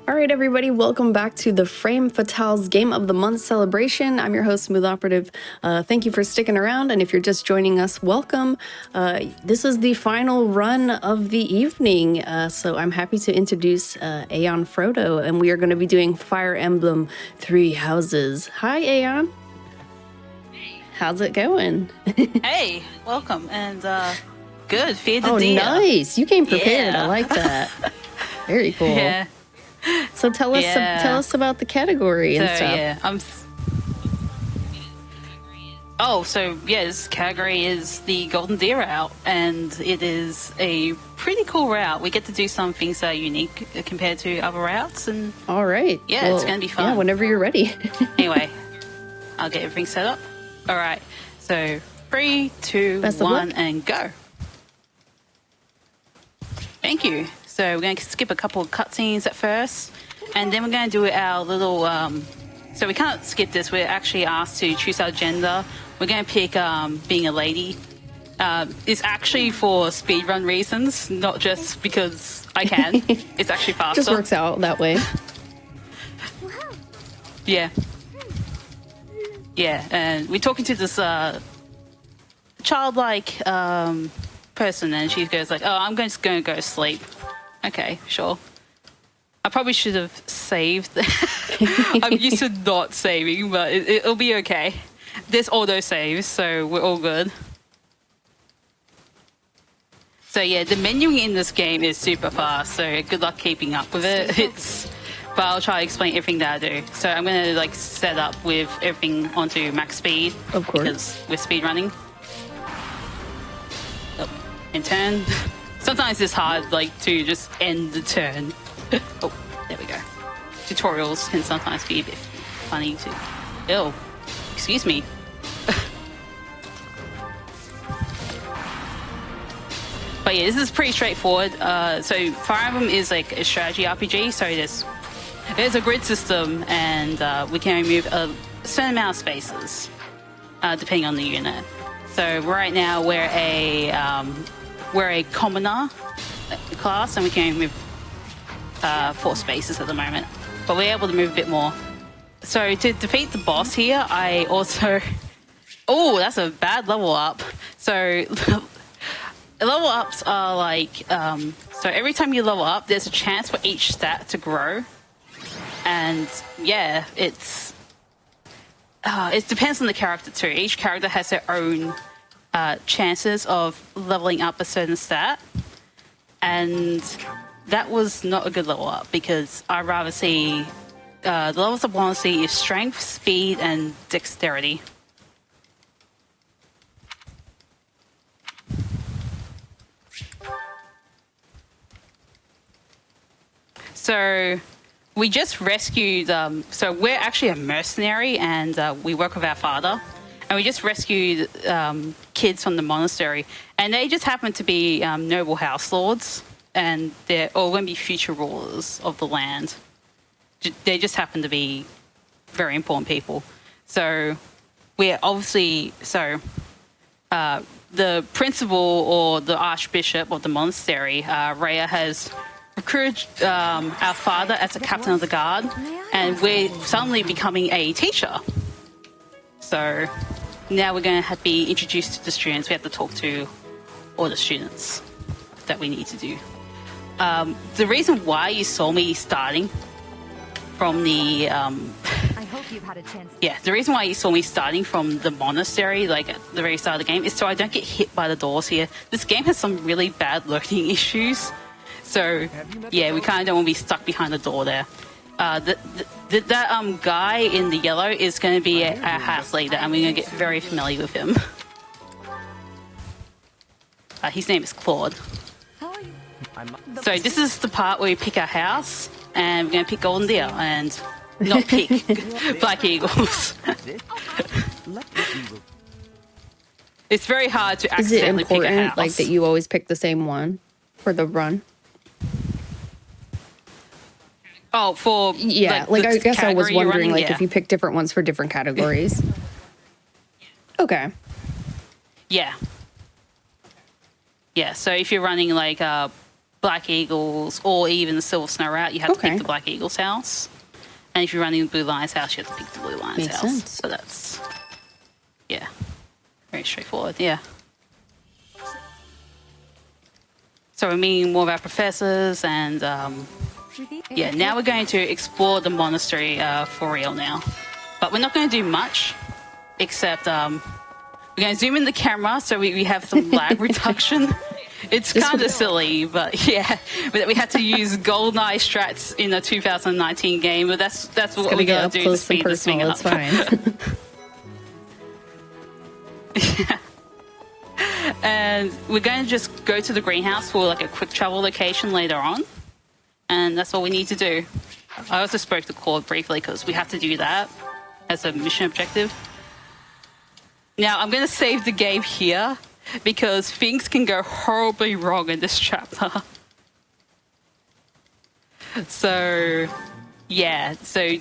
All right, everybody, welcome back to the Frame Fatale's Game of the Month celebration. I'm your host, SmoothOperative. Thank you for sticking around, and if you're just joining us, welcome. This is the final run of the evening, so I'm happy to introduce AeonFrodo, and we are going to be doing Fire Emblem Three Houses. Hi, Aeon. How's it going? Hey, welcome, and good, feed the Oh, deer. nice. You came prepared. Yeah. I like that. Very cool. Yeah. So tell us about the category and stuff. This category is the Golden Deer route, and it is a pretty cool route. We get to do some things that are unique compared to other routes, and all right. Yeah, well, it's gonna be fun. Yeah, whenever you're ready. Anyway, I'll get everything set up. All right. So 3, 2, 1, and go. Thank you. So we're going to skip a couple of cutscenes at first, and then we're going to do our little... so we can't skip this. We're actually asked to choose our gender. We're going to pick being a lady. It's actually for speedrun reasons, not just because I can. It's actually faster. Just works out that way. Yeah. Yeah, and we're talking to this childlike person, and she goes like, "Oh, I'm just going to go to sleep." Okay, sure. I probably should have saved. I'm used to not saving, but it'll be okay. There's auto saves, so we're all good. So yeah, the menuing in this game is super fast, so good luck keeping up with it. But I'll try to explain everything that I do. So I'm going to set up with everything onto max speed. Of course. Because we're speed running. Oh, and turn. Sometimes it's hard to just end the turn. Oh, there we go. Tutorials can sometimes be a bit funny too. Oh, excuse me. But yeah, this is pretty straightforward. So Fire Emblem is like a strategy RPG, so there's a grid system, and we can remove a certain amount of spaces, depending on the unit. So right now we're a commoner class, and we can remove 4 spaces at the moment, but we're able to move a bit more. So to defeat the boss here, I also... Oh, that's a bad level up. So level ups are so every time you level up, there's a chance for each stat to grow. And yeah, it depends on the character too. Each character has their own chances of leveling up a certain stat, and that was not a good level up because I'd rather see the levels I want to see is strength, speed, and dexterity. So we just rescued, so we're actually a mercenary, and we work with our father, and we just rescued kids from the monastery, and they just happen to be noble house lords, and they're all going to be future rulers of the land. They just happen to be very important people. So we're obviously, the principal or the archbishop of the monastery, Rhea, has recruited our father as a captain of the guard, and we're suddenly becoming a teacher. So now we're going to be introduced to the students. We have to talk to all the students that we need to do. The reason why you saw me starting from the I hope you've had a chance. Yeah, the reason why you saw me starting from the monastery, at the very start of the game, is so I don't get hit by the doors here. This game has some really bad loading issues. So, yeah, we kind of don't want to be stuck behind the door there. That guy in the yellow is going to be our house leader, and we're going to get very familiar with him. His name is Claude. So this is the part where we pick our house, and we're going to pick Golden Deer, and not pick Black Eagles. It's very hard to accidentally pick a house. Is it important, that you always pick the same one for the run? Oh, for... Yeah, I guess I was wondering, if you pick different ones for different categories. Okay. Yeah. Yeah, so if you're running, Black Eagle's or even the Silver Snow route, you have to pick the Black Eagle's house. And if you're running the Blue Lion's house, you have to pick the Blue Lion's Makes house. Sense. So that's, yeah, very straightforward, yeah. So we're meeting more of our professors and, yeah, now we're going to explore the monastery for real now. But we're not going to do much, except we're going to zoom in the camera so we have some lag reduction. It's kind of silly, but yeah, we had to use GoldenEye strats in a 2019 game, but that's what we got to do to speed this thing up. It's fine. Yeah. And we're going to just go to the greenhouse for like a quick travel location later on, and that's all we need to do. I also spoke to Claude briefly because we have to do that as a mission objective. Now I'm going to save the game here because things can go horribly wrong in this chapter. So, yeah, so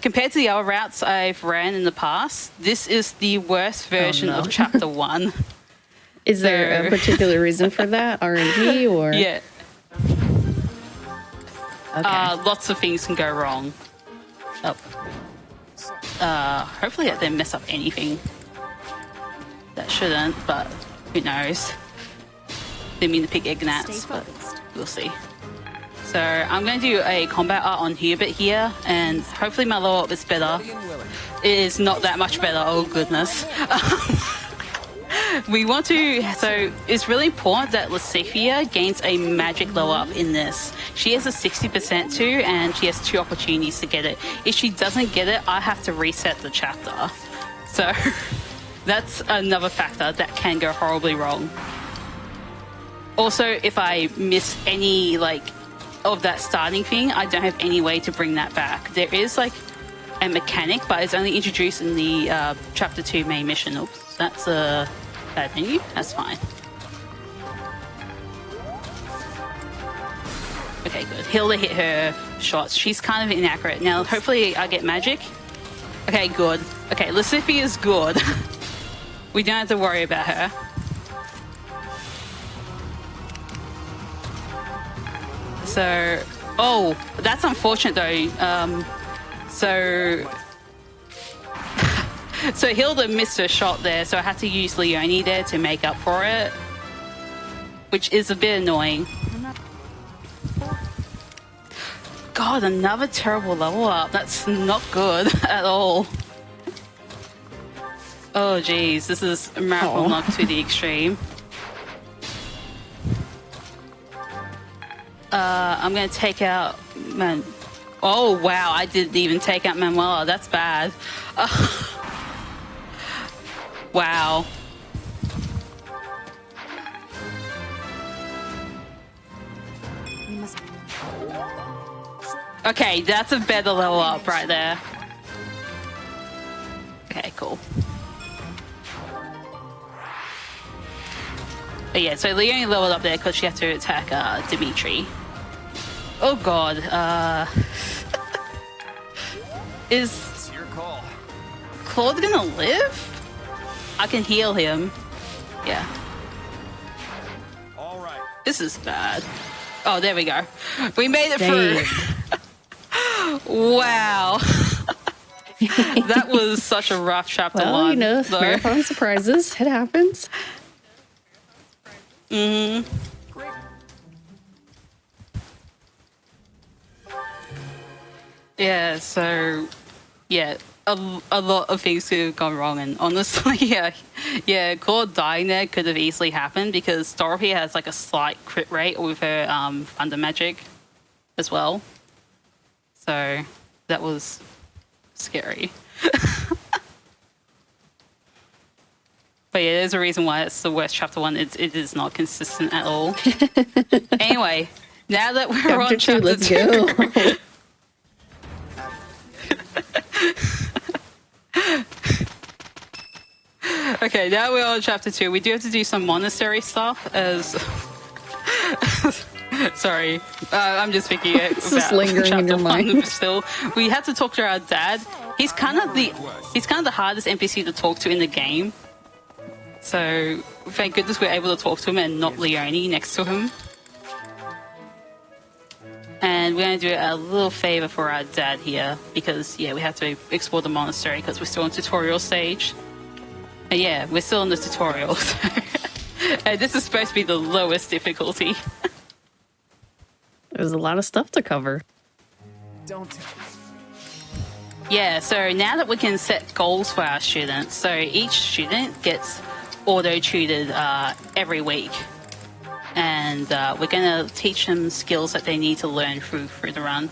compared to the other routes I've ran in the past, this is the worst version of Chapter 1. Is there a particular reason for that? RNG or? Yeah. Okay. Lots of things can go wrong. Oh. Hopefully that didn't mess up anything. That shouldn't, but who knows. Didn't mean to pick Ignatz, but we'll see. So I'm going to do a combat art on Hubert here, and hopefully my level up is better. It is not that much better, oh goodness. We want to, so it's really important that Lasifia gains a magic level up in this. She has a 60% too, and she has 2 opportunities to get it. If she doesn't get it, I have to reset the chapter. So that's another factor that can go horribly wrong. Also, if I miss any, like, of that starting thing, I don't have any way to bring that back. There is, like, a mechanic, but it's only introduced in the Chapter 2 main mission. Oops, that's a bad menu. That's fine. Okay, good. Hilda hit her shots. She's kind of inaccurate. Now, hopefully I get magic. Okay, good. Okay, Lasifia is good. We don't have to worry about her. So, oh, that's unfortunate though. So Hilda missed her shot there, so I had to use Leonie there to make up for it, which is a bit annoying. God, another terrible level up. That's not good at all. Oh geez, this is marathon luck to the extreme. I'm gonna take out Man. Oh wow, I didn't even take out Manuela. That's bad. Wow. Okay, that's a better level up right there. Okay, cool. But yeah, so Leonie leveled up there because she had to attack Dimitri. Oh god, is your call. Claude gonna live? I can heal him. Yeah. All right. This is bad. Oh, there we go. We made it through. Wow. That was such a rough chapter one. Well, you know, marathon surprises. It happens. Mm-hmm. Yeah, so, yeah, a lot of things could have gone wrong, and honestly, yeah, Claude dying there could have easily happened because Dorothy has like a slight crit rate with her thunder magic as well. So that was scary. But yeah, there's a reason why it's the worst chapter one. It is not consistent at all. Anyway, now that we're on chapter 2, let's go. Okay, now we're on chapter 2. We do have to do some monastery stuff as... Sorry, I'm just thinking about just lingering in your mind. Still, we had to talk to our dad. He's kind of the hardest NPC to talk to in the game. So thank goodness we're able to talk to him and not Leonie next to him. And we're going to do a little favor for our dad here because, yeah, we have to explore the monastery because we're still in tutorial stage. And yeah, we're still in the tutorial. So and this is supposed to be the lowest difficulty. There's a lot of stuff to cover. Don't tell. Yeah, so now that we can set goals for our students, so each student gets auto-tutored every week. And we're going to teach them skills that they need to learn through the run.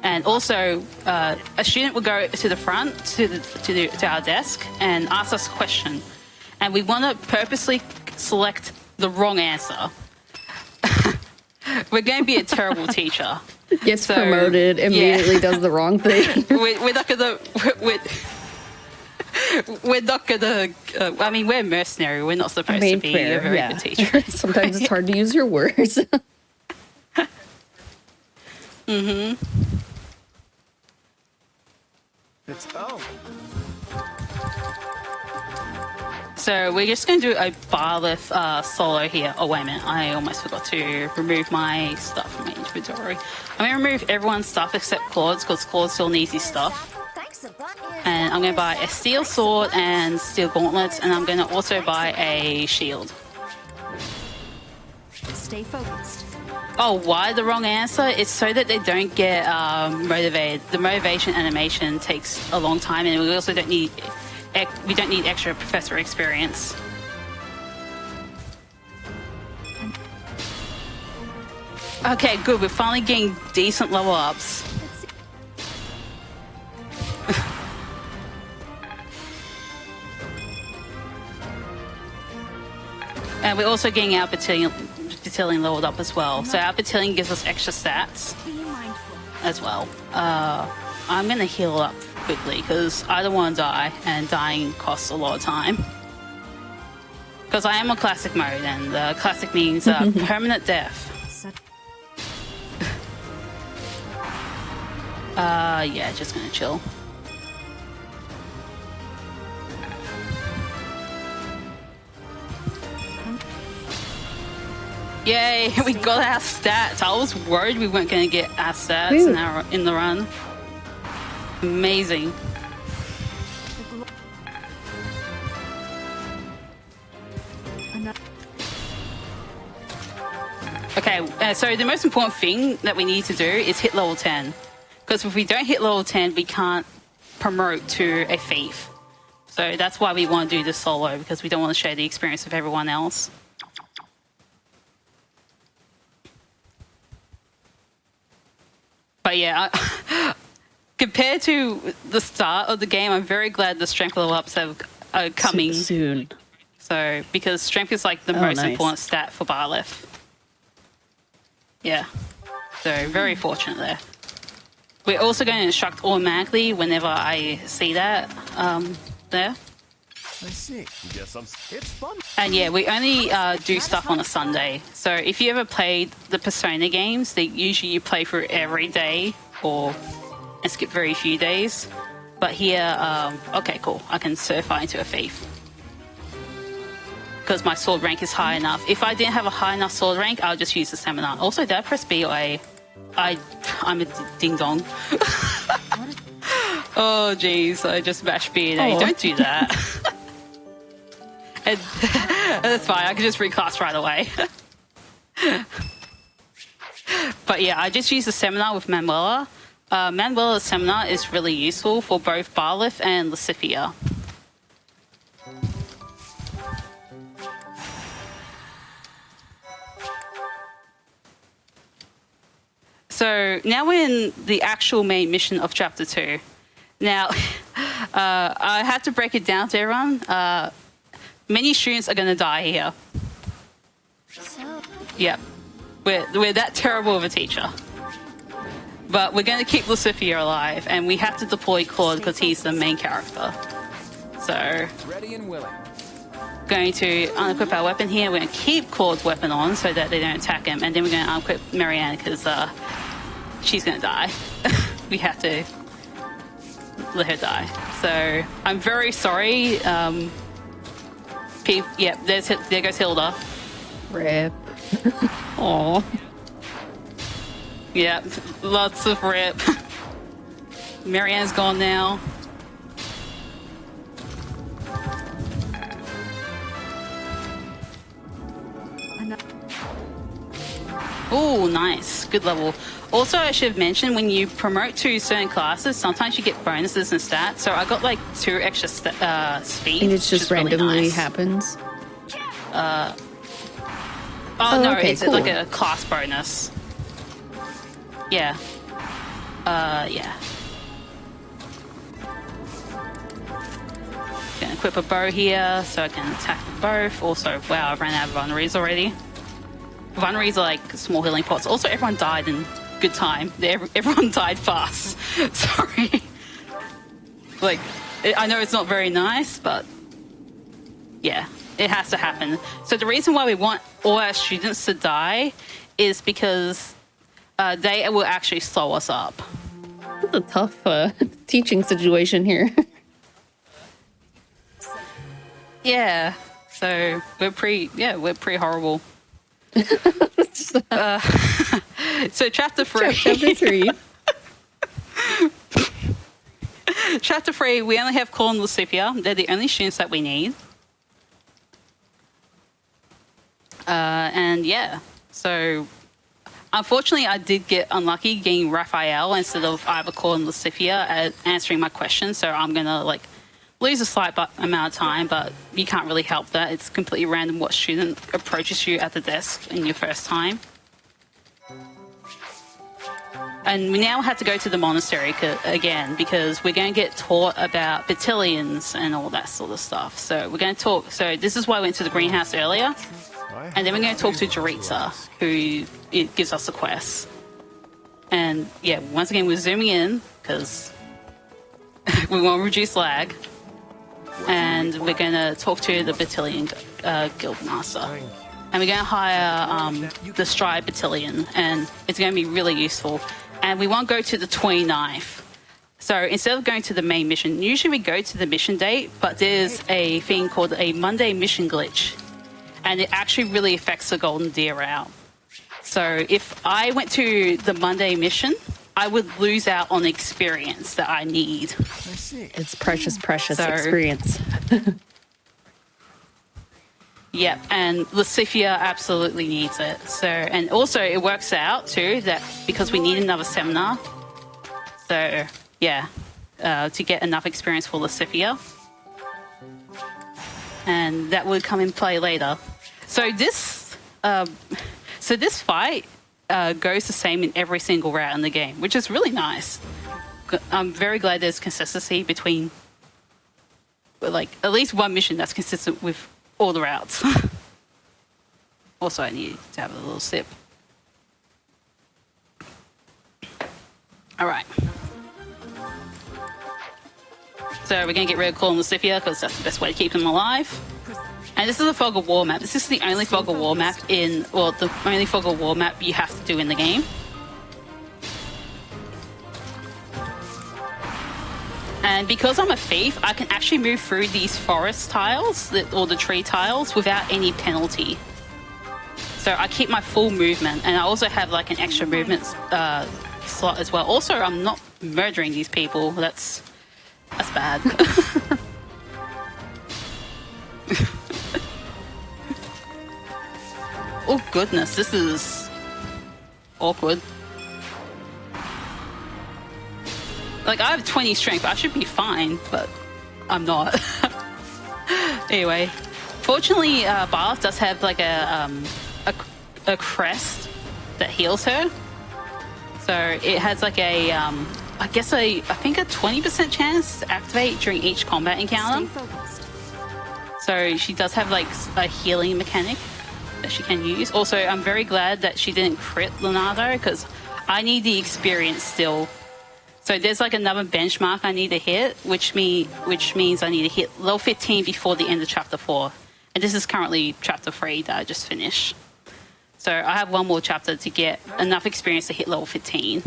And also, a student will go to the front, to our desk, and ask us a question. And we want to purposely select the wrong answer. We're going to be a terrible teacher. Gets promoted, immediately does the wrong thing. We're not gonna. We're not gonna. I mean, we're mercenary. We're not supposed to be a very good teacher. Sometimes it's hard to use your words. So we're just going to do a barlith solo here. Oh, wait a minute. I almost forgot to remove my stuff from my inventory. I'm going to remove everyone's stuff except Claude's because Claude still needs his stuff. And I'm going to buy a steel sword and steel gauntlets, and I'm going to also buy a shield. Stay focused. Oh, why the wrong answer? It's so that they don't get motivated. The motivation animation takes a long time, and we also don't need extra professor experience. Okay, good. We're finally getting decent level ups. And we're also getting our battalion leveled up as well. So our battalion gives us extra stats as well. I'm going to heal up quickly because I don't want to die, and dying costs a lot of time. Because I am on classic mode, and classic means permanent death. Yeah, just going to chill. Yay, we got our stats. I was worried we weren't going to get our stats in the run. Amazing. Okay, so the most important thing that we need to do is hit level 10. Because if we don't hit level 10, we can't promote to a thief. So that's why we want to do this solo, because we don't want to share the experience of everyone else. But yeah, compared to the start of the game, I'm very glad the strength level ups are coming soon. So, because strength is like the most important stat for Barleth. Yeah. So, very fortunate there. We're also going to instruct automatically whenever I see that there. I see. It's fun. And yeah, we only do stuff on a Sunday. So if you ever played the Persona games, they usually you play through every day and skip very few days. But here, okay, cool. I can certify into a thief. Because my sword rank is high enough. If I didn't have a high enough sword rank, I'll just use the seminar. Also, did I press B or A? I'm a ding-dong. Oh, jeez. I just mashed B and A. Oh. Don't do that. And that's fine. I can just reclass right away. But yeah, I just use the seminar with Manuela. Manuela's seminar is really useful for both Barleth and Lysithea. So now we're in the actual main mission of Chapter 2. Now, I have to break it down to everyone. Many students are going to die here. Yep. We're that terrible of a teacher. But we're going to keep Lysithea alive, and we have to deploy Claude because he's the main character. So, Ready and willing. Going to unequip our weapon here. We're going to keep Claude's weapon on so that they don't attack him, and then we're going to unequip Marianne because she's going to die. We have to let her die. So, I'm very sorry. Yep, there goes Hilda. Rip. Aw. Yeah, lots of rip. Marianne's gone now. Oh, nice. Good level. Also, I should have mentioned, when you promote to certain classes, sometimes you get bonuses and stats. So I got like 2 extra speed. And it just randomly really nice. happens? Oh, no, okay, it's cool. like a class bonus. Yeah. Yeah. Gonna equip a bow here so I can attack them both. Also, wow, I ran out of vulneraries already. Vulneraries are like small healing pots. Also, everyone died in good time. Everyone died fast. Sorry. Like, I know it's not very nice, but yeah, it has to happen. So the reason why we want all our students to die is because they will actually slow us up. It's a tough teaching situation here. Yeah. So we're pretty horrible. So chapter 3. Chapter 3. Chapter 3, we only have Cole and Lucipia. They're the only students that we need. And yeah, so unfortunately I did get unlucky getting Raphael instead of either Cole and Lucipia answering my questions. So I'm going to like lose a slight amount of time, but you can't really help that. It's completely random what student approaches you at the desk in your first time. And we now have to go to the monastery again because we're going to get taught about battalions and all that sort of stuff. So we're going to talk. So this is why I went to the greenhouse earlier. And then we're going to talk to Jaritza, who gives us a quest. And yeah, once again, we're zooming in because we want to reduce lag. And we're going to talk to the battalion guild master. And we're going to hire the Stride battalion, and it's going to be really useful. And we want to go to the 29th. So instead of going to the main mission, usually we go to the mission date, but there's a thing called a Monday mission glitch. And it actually really affects the Golden Deer route. So if I went to the Monday mission, I would lose out on experience that I need. It's precious experience. Yep, and Lucifia absolutely needs it. So, and also it works out too that because we need another seminar. So yeah, to get enough experience for Lucifia, and that would come in play later. So this fight goes the same in every single route in the game, which is really nice. I'm very glad there's consistency between, like, at least one mission that's consistent with all the routes. Also, I need to have a little sip. All right. So we're going to get rid of Cole and Lucifia because that's the best way to keep them alive. And this is a Fog of War map. This is the only Fog of War map the only Fog of War map you have to do in the game. And because I'm a thief, I can actually move through these forest tiles, or the tree tiles, without any penalty. So I keep my full movement, and I also have like an extra movement slot as well. Also, I'm not murdering these people. That's bad. Oh goodness, this is awkward. Like, I have 20 strength. I should be fine, but I'm not. Anyway, fortunately, Barth does have like a crest that heals her. So it has like a, I think a 20% chance to activate during each combat encounter. So she does have like a healing mechanic that she can use. Also, I'm very glad that she didn't crit Leonardo because I need the experience still. So there's like another benchmark I need to hit, which means I need to hit level 15 before the end of chapter 4. And this is currently chapter 3 that I just finished. So I have one more chapter to get enough experience to hit level 15.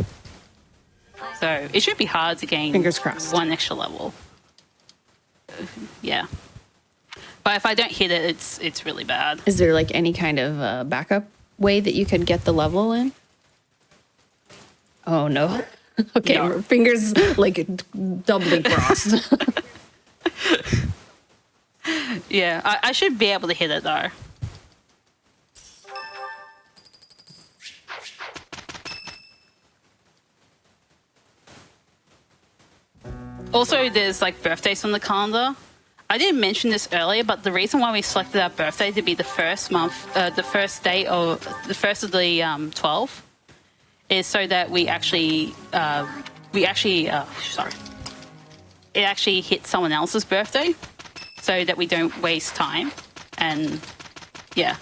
So it should be hard to gain Fingers crossed. one extra level. Yeah. But if I don't hit it, it's really bad. Is there like any kind of backup way that you could get the level in? Oh no. Okay, No. fingers like doubly crossed. Yeah, I should be able to hit it though. Also, there's like birthdays on the calendar. I didn't mention this earlier, but the reason why we selected our birthday to be the first month, the first day of the first of the 12, is so that it actually hits someone else's birthday, so that we don't waste time, and yeah,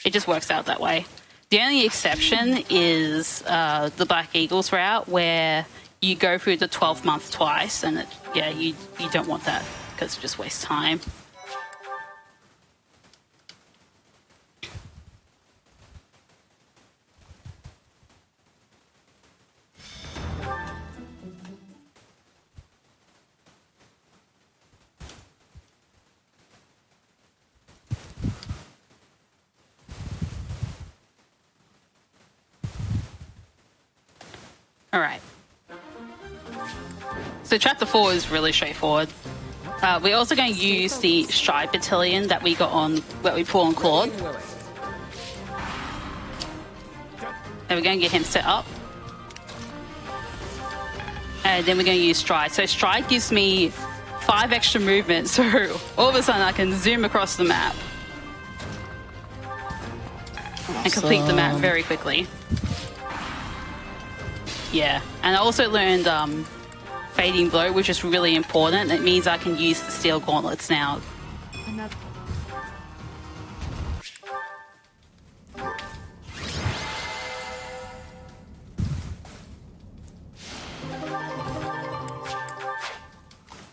it just works out that way. The only exception is the Black Eagles route, where you go through the 12th month twice, and you don't want that because it just wastes time. All right. So chapter 4 is really straightforward. We're also going to use the Stride Battalion that we pull on Claude. And we're going to get him set up. And then we're going to use Stride. So Stride gives me 5 extra movements, so all of a sudden I can zoom across the map. And complete the map very quickly. Yeah, and I also learned Fading Blow, which is really important. It means I can use the Steel Gauntlets now.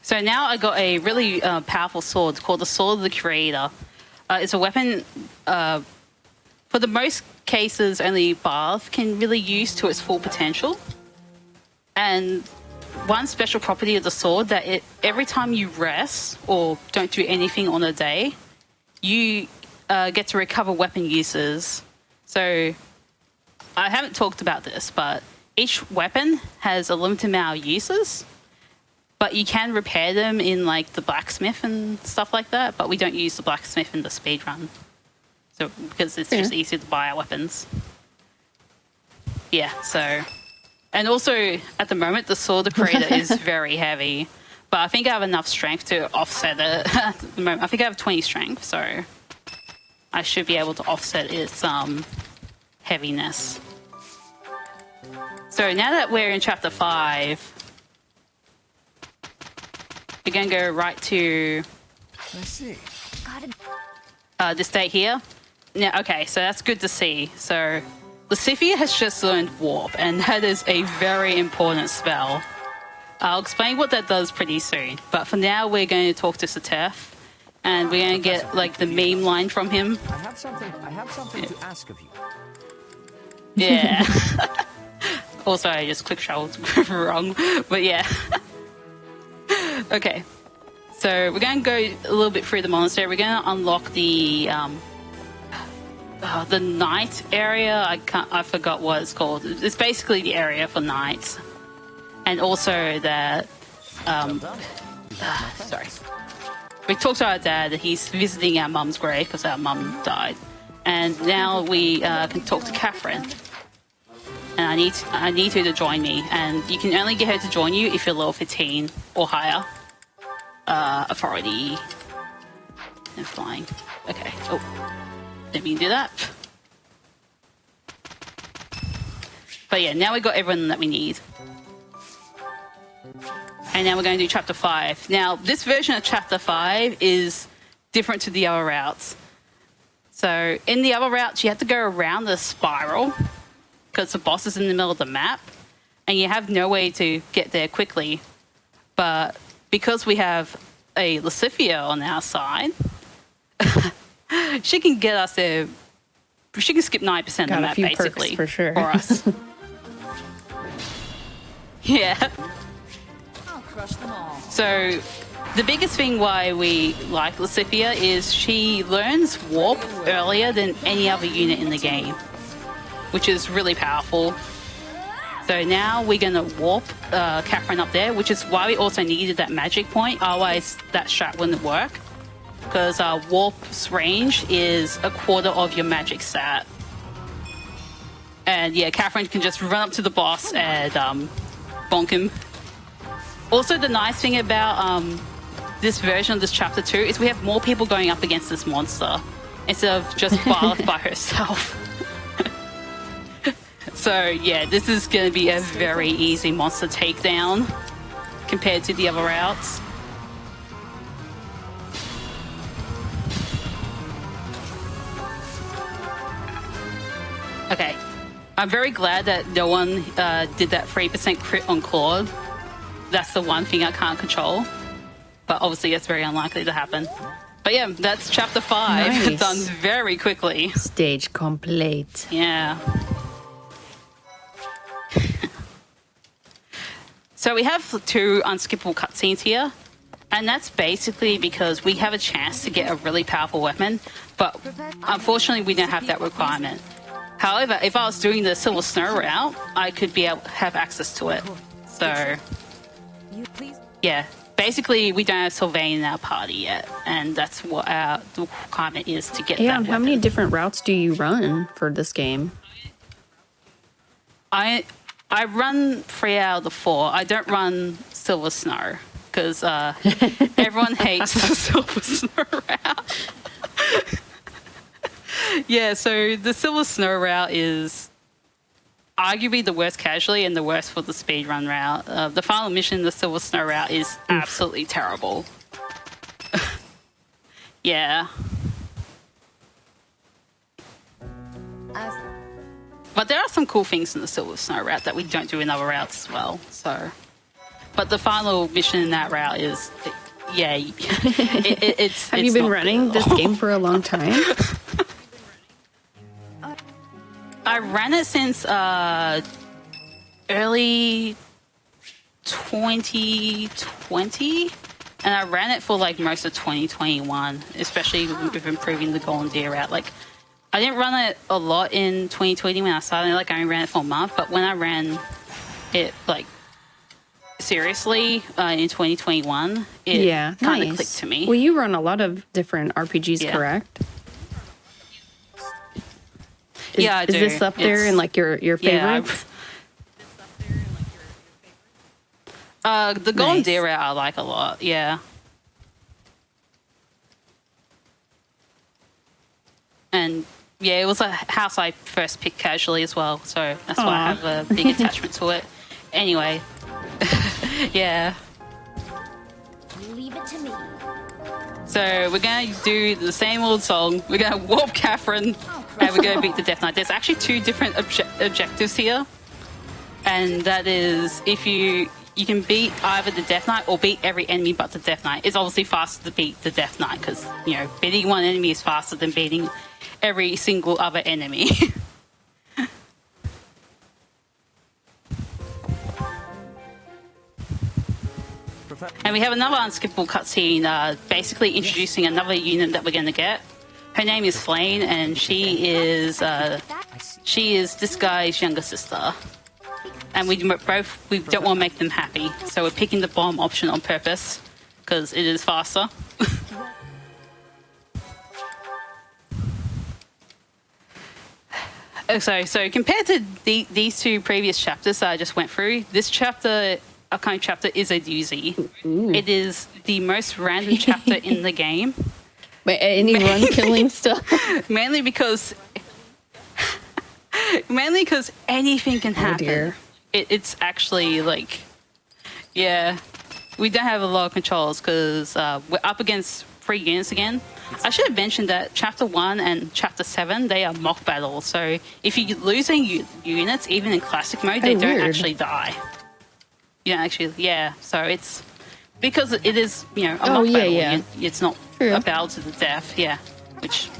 So now I got a really powerful sword called the Sword of the Creator. It's a weapon, for the most cases, only Bath can really use to its full potential. And one special property of the sword that every time you rest or don't do anything on a day, you get to recover weapon uses. So I haven't talked about this, but each weapon has a limited amount of uses, but you can repair them in like the blacksmith and stuff like that, but we don't use the blacksmith in the speedrun. So because it's just easier to buy our weapons. Yeah, so... And also, at the moment, the Sword of the Creator is very heavy. But I think I have enough strength to offset it at the moment. I think I have 20 strength, so I should be able to offset its heaviness. So now that we're in Chapter 5, we're going to go right to this date here. Now, okay, so that's good to see. So... Lysithea has just learned Warp, and that is a very important spell. I'll explain what that does pretty soon, but for now we're going to talk to Satef, and we're going to get like the meme line from him. I have something to ask of you. Yeah. Also, I just click shoved wrong, but yeah. Okay, so we're going to go a little bit through the monastery. We're going to unlock the night area. I forgot what it's called. It's basically the area for nights, and also that sorry, we talked to our dad that he's visiting our mum's grave because our mum died, and now we can talk to Catherine, and I need her to join me, and you can only get her to join you if you're level 15 or higher. Authority and flying. Okay. Oh. Didn't mean to do that. But yeah, now we've got everyone that we need. And now we're going to do Chapter 5. Now, this version of Chapter 5 is different to the other routes. So, in the other routes, you have to go around the spiral because the boss is in the middle of the map, and you have no way to get there quickly. But because we have a Lysithea on our side... she can get us there. She can skip 9% of the map, basically, for sure. For us. Yeah. I'll crush them all. So, the biggest thing why we like Lysithea is she learns Warp earlier than any other unit in the game, which is really powerful. So now we're going to warp Catherine up there, which is why we also needed that magic point. Otherwise, that strat wouldn't work. Because warp's range is a quarter of your magic stat. And yeah, Catherine can just run up to the boss and bonk him. Also, the nice thing about this version of this chapter 2 is we have more people going up against this monster instead of just Violet by herself. So yeah, this is going to be a very easy monster takedown compared to the other routes. Okay, I'm very glad that no one did that 3% crit on Claude. That's the one thing I can't control. But obviously it's very unlikely to happen. But yeah, that's chapter 5. Nice. Done very quickly. Stage complete. Yeah. So we have 2 unskippable cutscenes here. And that's basically because we have a chance to get a really powerful weapon. But unfortunately, we don't have that requirement. However, if I was doing the Silver Snow route, I could be able to have access to it. So, yeah. Basically, we don't have Sylvain in our party yet. And that's what the requirement is to get that weapon. How many different routes do you run for this game? I run 3 out of the 4. I don't run Silver Snow because everyone hates the Silver Snow route. Yeah, so the Silver Snow route is arguably the worst casually and the worst for the speedrun route. The final mission in the Silver Snow route is absolutely terrible. Yeah. But there are some cool things in the Silver Snow route that we don't do in other routes as well. So, but the final mission in that route is, yeah, it's. Have you been running this game for a long time? I ran it since early 2020, and I ran it for like most of 2021, especially with improving the Golden Deer route. Like, I didn't run it a lot in 2020 when I started. Like, I only ran it for a month, but when I ran it like seriously in 2021, it kind of clicked to me. Well, you run a lot of different RPGs, correct? Yeah, I do. Is this up there in like your favorites? The Golden Deer route I like a lot. Yeah. And yeah, it was a house I first picked casually as well, so that's why I have a big attachment to it. Anyway, yeah. Leave it to me. So we're going to do the same old song. We're going to warp Catherine, and we're going to beat the Death Knight. There's actually 2 different objectives here, and that is if you can beat either the Death Knight or beat every enemy but the Death Knight. It's obviously faster to beat the Death Knight because, you know, beating one enemy is faster than beating every single other enemy. And we have another unskippable cutscene, basically introducing another unit that we're going to get. Her name is Flane, and she is this guy's younger sister. And we don't want to make them happy, so we're picking the bomb option on purpose because it is faster. So compared to these 2 previous chapters that I just went through, this chapter, upcoming chapter, is a doozy. Ooh. It is the most random chapter in the game. Wait, any run killing stuff? Mainly because anything can happen. Dear. It's actually like, yeah, we don't have a lot of controls because we're up against 3 units again. I should have mentioned that Chapter 1 and Chapter 7, they are mock battles. So if you're losing units, even in classic mode, they don't actually die. You don't actually, yeah. So it's because it is, you know, a mock battle. Yeah. It's not a battle to the death, yeah. Which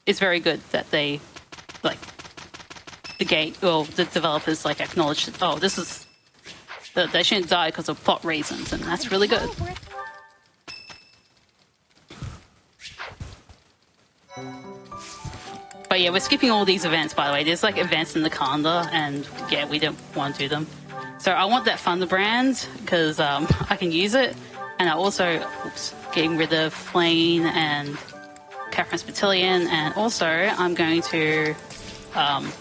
is very good that they, like, the developers, like, acknowledge that, oh, this is, that they shouldn't die because of plot reasons, and that's really good. But yeah, we're skipping all these events, by the way. There's like events in the calendar, and yeah, we don't want to do them. So I want that Thunder brand because I can use it, and I also getting rid of Flame and Catherine's Battalion, and also I'm going to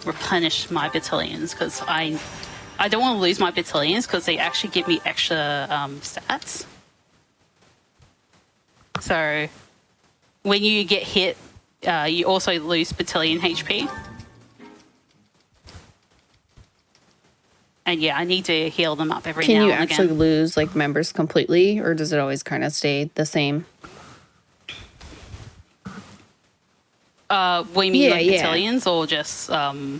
replenish my battalions because I don't want to lose my battalions because they actually give me extra stats. So when you get hit, you also lose battalion HP. And yeah, I need to heal them up every now and again. Can you actually lose like members completely, or does it always kind of stay the same? What do you mean, like battalions or just... no,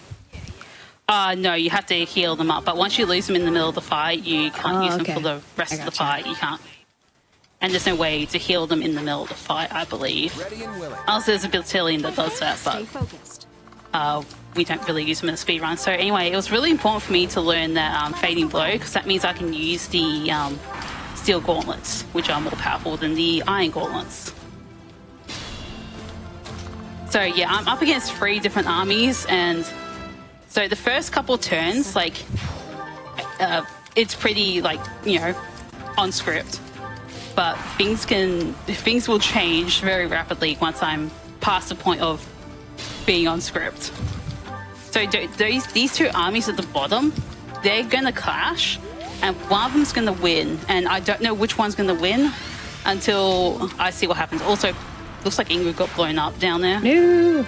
you have to heal them up. But once you lose them in the middle of the fight, you can't use them for the rest of the fight. You can't. And there's no way to heal them in the middle of the fight, I believe. Unless there's a battalion that does that, but we don't really use them in the speedrun. So anyway, it was really important for me to learn that Fading Blow, because that means I can use the Steel Gauntlets, which are more powerful than the Iron Gauntlets. So yeah, I'm up against 3 different armies, and so the first couple turns, like, it's pretty, like, you know, on script. But things will change very rapidly once I'm past the point of being on script. So these 2 armies at the bottom, they're gonna clash, and one of them's gonna win, and I don't know which one's gonna win until I see what happens. Also, looks like Ingrid got blown up down there. No.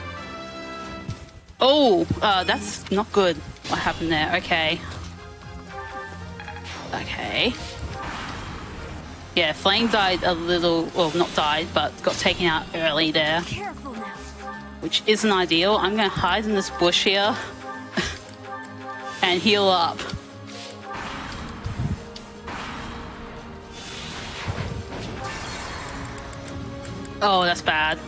Oh, that's not good. What happened there? Okay. Okay. Yeah, Flame died a little, well, not died, but got taken out early there. Careful now. Which isn't ideal. I'm going to hide in this bush here and heal up. Oh, that's bad.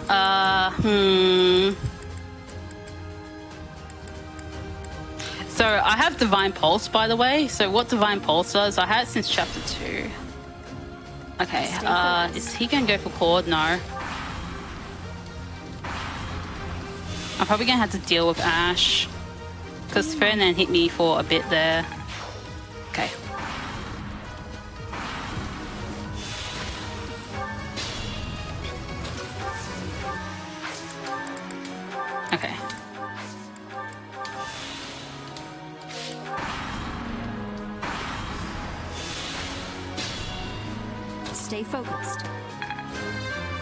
So I have Divine Pulse, by the way. So what Divine Pulse does, I had it since chapter 2. Okay, is he gonna go for Claude? No. I'm probably gonna have to deal with Ash, because Ferdinand hit me for a bit there. Okay. Okay. Stay focused.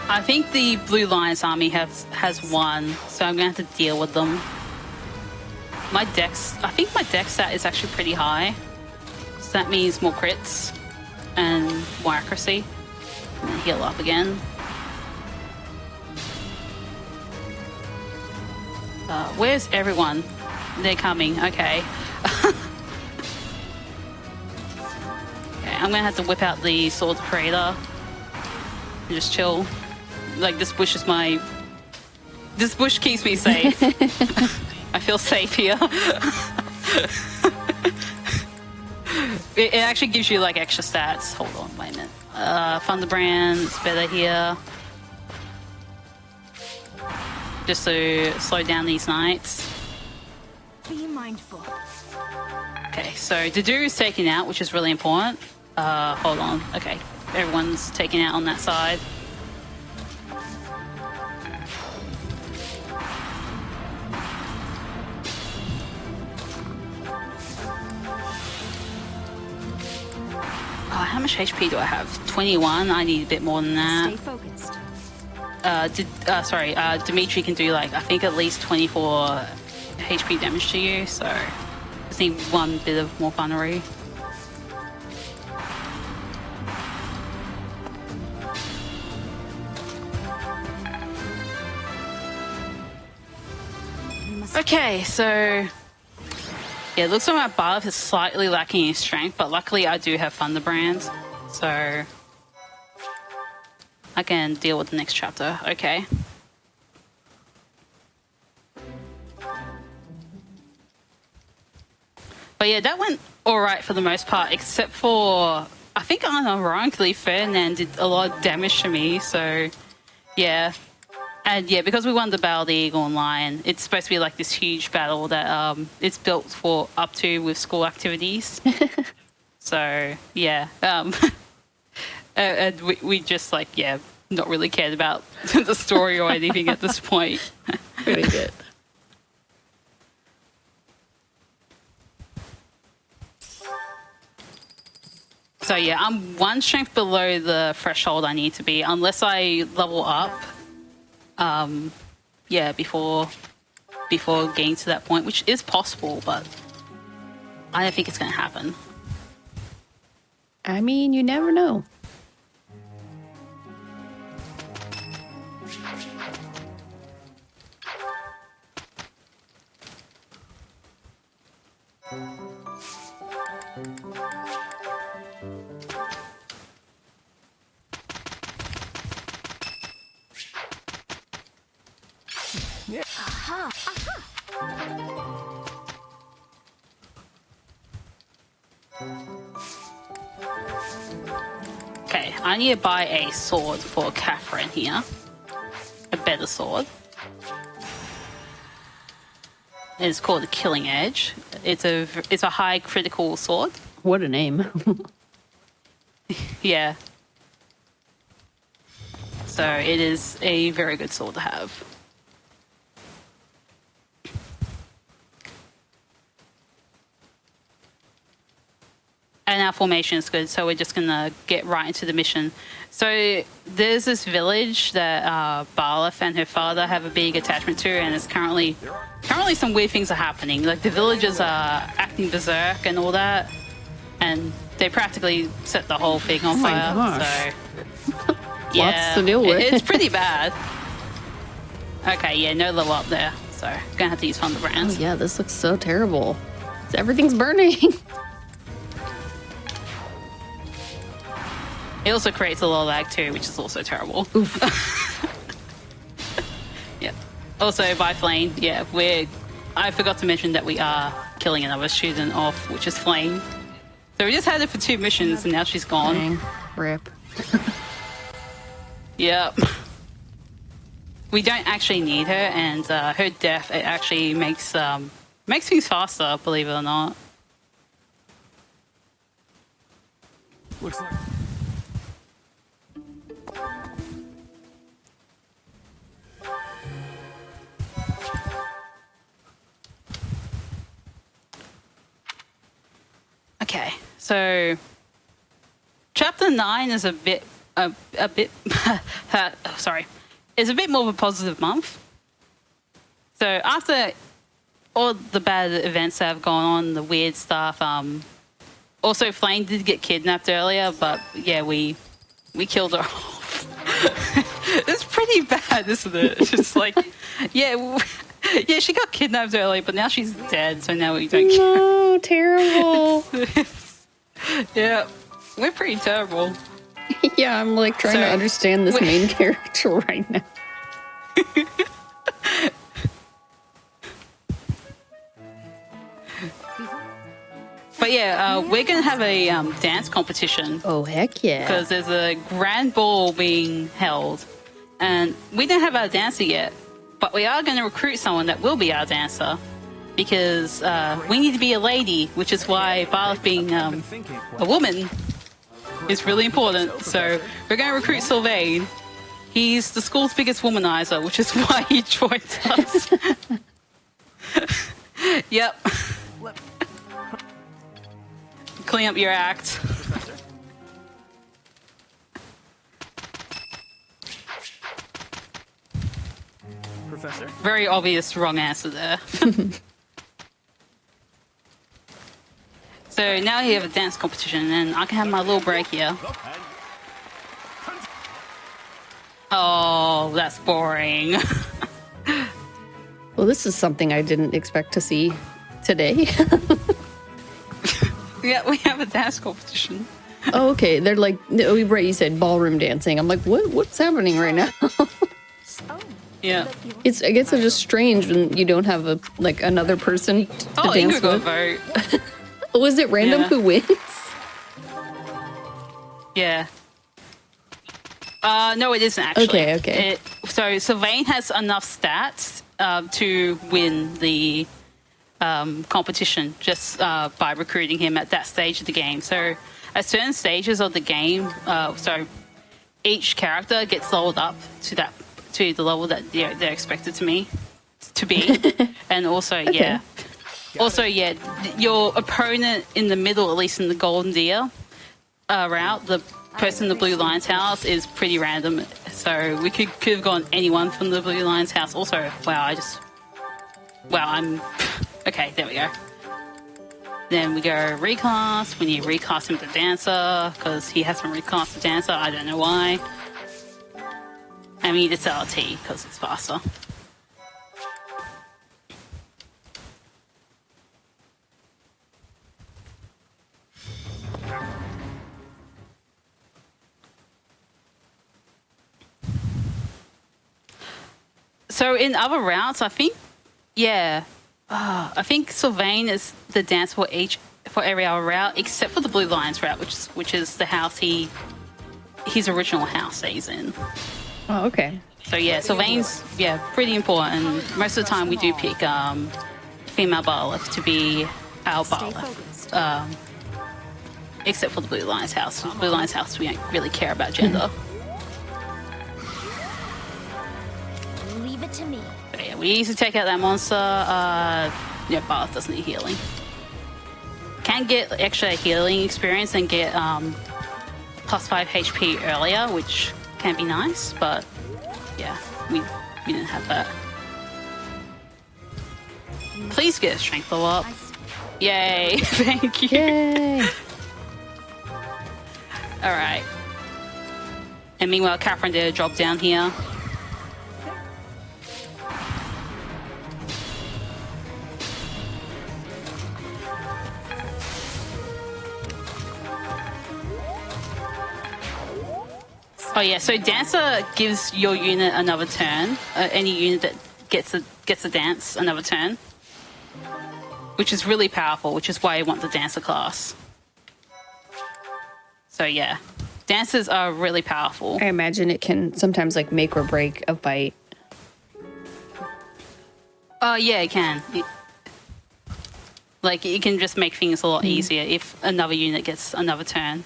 I think the Blue Lions army has won, so I'm gonna have to deal with them. I think my dex stat is actually pretty high, so that means more crits and more accuracy. And then heal up again. Where's everyone? They're coming. Okay. I'm gonna have to whip out the Sword Operator and just chill. Like, this bush keeps me safe. I feel safe here. It actually gives you like extra stats. Hold on, wait a minute. Thunderbrand is better here. Just to slow down these knights. Be mindful. Okay, so Dedue is taken out, which is really important. Hold on. Okay, everyone's taken out on that side. Oh, how much HP do I have? 21. I need a bit more than that. Stay focused. Dimitri can do like, I think at least 24 HP damage to you, so just need one bit of more gunnery. Okay, so yeah, it looks like my buff is slightly lacking in strength, but luckily I do have Thunderbrand, so I can deal with the next chapter. Okay. But yeah, that went alright for the most part, except for, I think unironically Ferdinand did a lot of damage to me, so yeah. And yeah, because we won the Battle of the Eagle and Lion, it's supposed to be like this huge battle that it's built for up to with school activities. So yeah, and we just like not really cared about the story or anything at this point. Pretty good. So yeah, I'm 1 strength below the threshold I need to be, unless I level up. Before getting to that point, which is possible, but I don't think it's going to happen. I mean, you never know. Okay, I need to buy a sword for Catherine here. A better sword. It's called the Killing Edge. It's a high critical sword. What a name. Yeah. So it is a very good sword to have. And our formation is good, so we're just gonna get right into the mission. So there's this village that Barleth and her father have a big attachment to, and it's currently some weird things are happening. Like the villagers are acting berserk and all that, and they practically set the whole thing on fire. gosh. So yeah, Lots to deal with. It's pretty bad. Okay, yeah, no level up there, so gonna have to use Thunder Brands. Oh, yeah, this looks so terrible. Everything's burning. It also creates a lot of lag too, which is also terrible. Oof. Yeah. Also, by Flame, yeah, I forgot to mention that we are killing another student off, which is Flame. So we just had her for 2 missions, and now she's gone. Dang. Rip. Yep. We don't actually need her, and her death it actually makes things faster, believe it or not. Looks like. Okay, so chapter 9 is a bit sorry, is a bit more of a positive month. So after all the bad events that have gone on, the weird stuff, also Flame did get kidnapped earlier, but yeah, we killed her off. It's pretty bad, isn't it? It's just like, yeah, she got kidnapped earlier, but now she's dead, so now we don't care. No, terrible. Yeah, we're pretty terrible. Yeah, I'm like trying to understand this main character right now. But yeah, we're going to have a dance competition. Oh, heck yeah. Because there's a grand ball being held. And we don't have our dancer yet. But we are going to recruit someone that will be our dancer. Because we need to be a lady, which is why Barleth being a woman is really important. So we're going to recruit Sylvain. He's the school's biggest womanizer, which is why he joined us. Yep. Clean up your act. Professor. Very obvious wrong answer there. So now you have a dance competition and I can have my little break here. Oh, that's boring. Well, this is something I didn't expect to see today. Yeah, we have a dance competition. Oh, okay. They're like, right, you said ballroom dancing. I'm like, what's happening right now? Yeah. I guess it's just strange when you don't have another person to dance Ingrid got a with. vote. Oh, is it random Yeah. who wins? Yeah. No, it isn't actually. Okay. So Sylvain has enough stats to win the competition just by recruiting him at that stage of the game. So at certain stages of the game, so each character gets leveled up to the level that they're expected to be, and also Okay. your opponent in the middle, at least in the Golden Deer route, the person in the Blue Lion's house is pretty random. So we could have gone anyone from the Blue Lion's house. Also, I'm okay. There we go. Then we go recast. We need to recast him to Dancer because he hasn't recast to Dancer. I don't know why. And we need to sell T because it's faster. So in other routes, I think Sylvain is the dance for every other route except for the Blue Lions route, which is the house his original house that he's in. Oh, okay. So yeah, Sylvain's pretty important. Most of the time we do pick female Barleth to be our Barleth, except for the Blue Lions house. Blue Lions house, we don't really care about gender. Leave it to me. But yeah, we easily take out that monster. Barleth doesn't need healing. Can get extra healing experience and get plus 5 HP earlier, which can be nice, but yeah, we didn't have that. Please get a strength level up. Yay! Thank you. Yay! All right. And meanwhile, Catherine did a drop down here. Oh yeah, so Dancer gives your unit another turn. Any unit that gets a dance another turn, which is really powerful. Which is why I want the Dancer class. So yeah, Dancers are really powerful. I imagine it can sometimes like make or break a fight. Oh yeah, it can. It can just make things a lot easier if another unit gets another turn.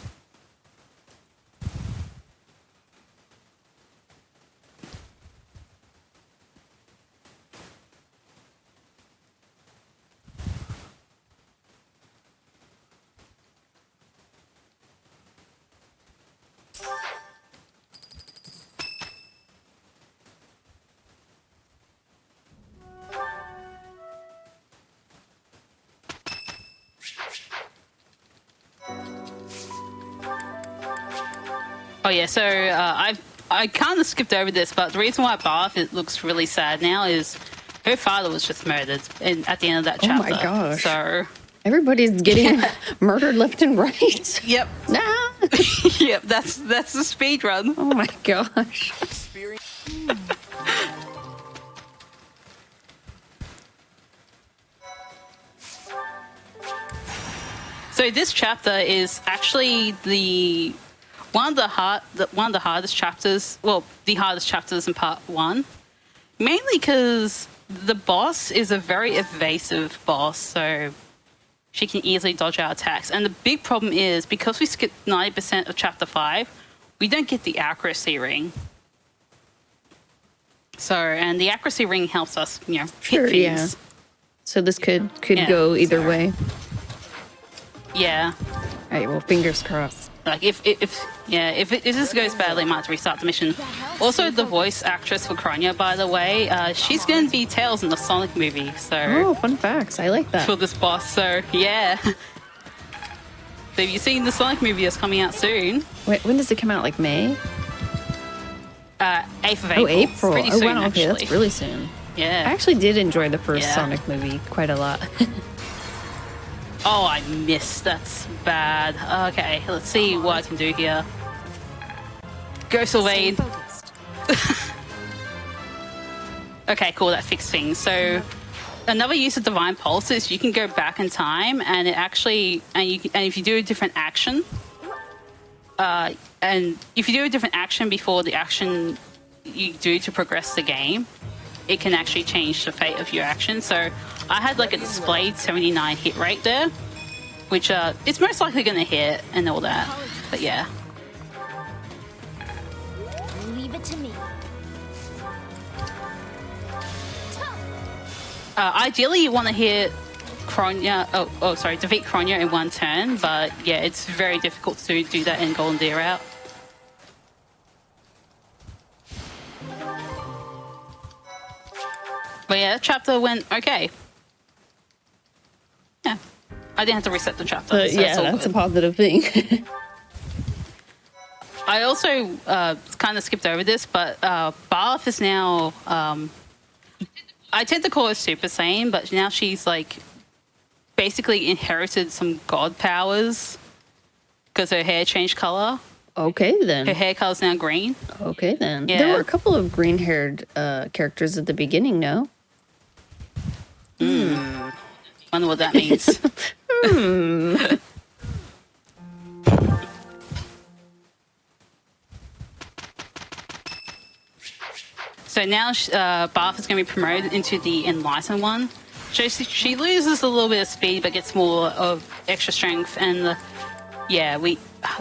Oh yeah, so I kind of skipped over this, but the reason why Barth it looks really sad now is her father was just murdered at the end of that Oh chapter. my gosh. So Everybody's getting murdered left and right. yep, Nah. yep, that's the speed run. Oh my gosh. So this chapter is actually one of the hardest chapters. Well, the hardest chapters in part 1, mainly because the boss is a very evasive boss, so she can easily dodge our attacks. And the big problem is because we skipped 90% of chapter 5, we don't get the accuracy ring. So, and the accuracy ring helps us, hit Sure, things. yeah. So this could Yeah, go either so- way. Yeah. All right, well, fingers crossed. Like if this goes badly, I might have to restart the mission. Also, the voice actress for Kronya, by the way, she's going to be Tails in the Sonic movie. So Oh, fun facts. I like that. for this boss, so yeah. So have you seen the Sonic movie that's coming out soon? Wait, when does it come out? Like May? 8th of April. Oh, April. Pretty Oh, soon, wow. Okay, actually. that's really soon. I Yeah. actually did enjoy the first Yeah. Sonic movie quite a lot. Oh, I missed. That's bad. Okay, let's see what I can do here. Go, Sylvain. Focused. Okay, cool. That fixed things. So another use of Divine Pulse is you can go back in time, and it actually and if you do a different action, and if you do a different action before the action you do to progress the game, it can actually change the fate of your action. So I had like a displayed 79 hit rate there, which it's most likely going to hit and all that. But yeah. Leave it to me. Ideally, you want to hit Kronya. Defeat Kronya in one turn. But yeah, it's very difficult to do that in Golden Deer route. But yeah, that chapter went okay. Yeah, I didn't have to reset the chapter. So that's a positive thing. I also kind of skipped over this, but Barth is now. I tend to call her Super Saiyan, but now she's like basically inherited some god powers because her hair changed color. Okay, then. Her hair color's now green. Okay, then. Yeah. There were a couple of green-haired characters at the beginning, no? Wonder what that means. So now Barth is going to be promoted into the Enlightened one. So she loses a little bit of speed, but gets more of extra strength. And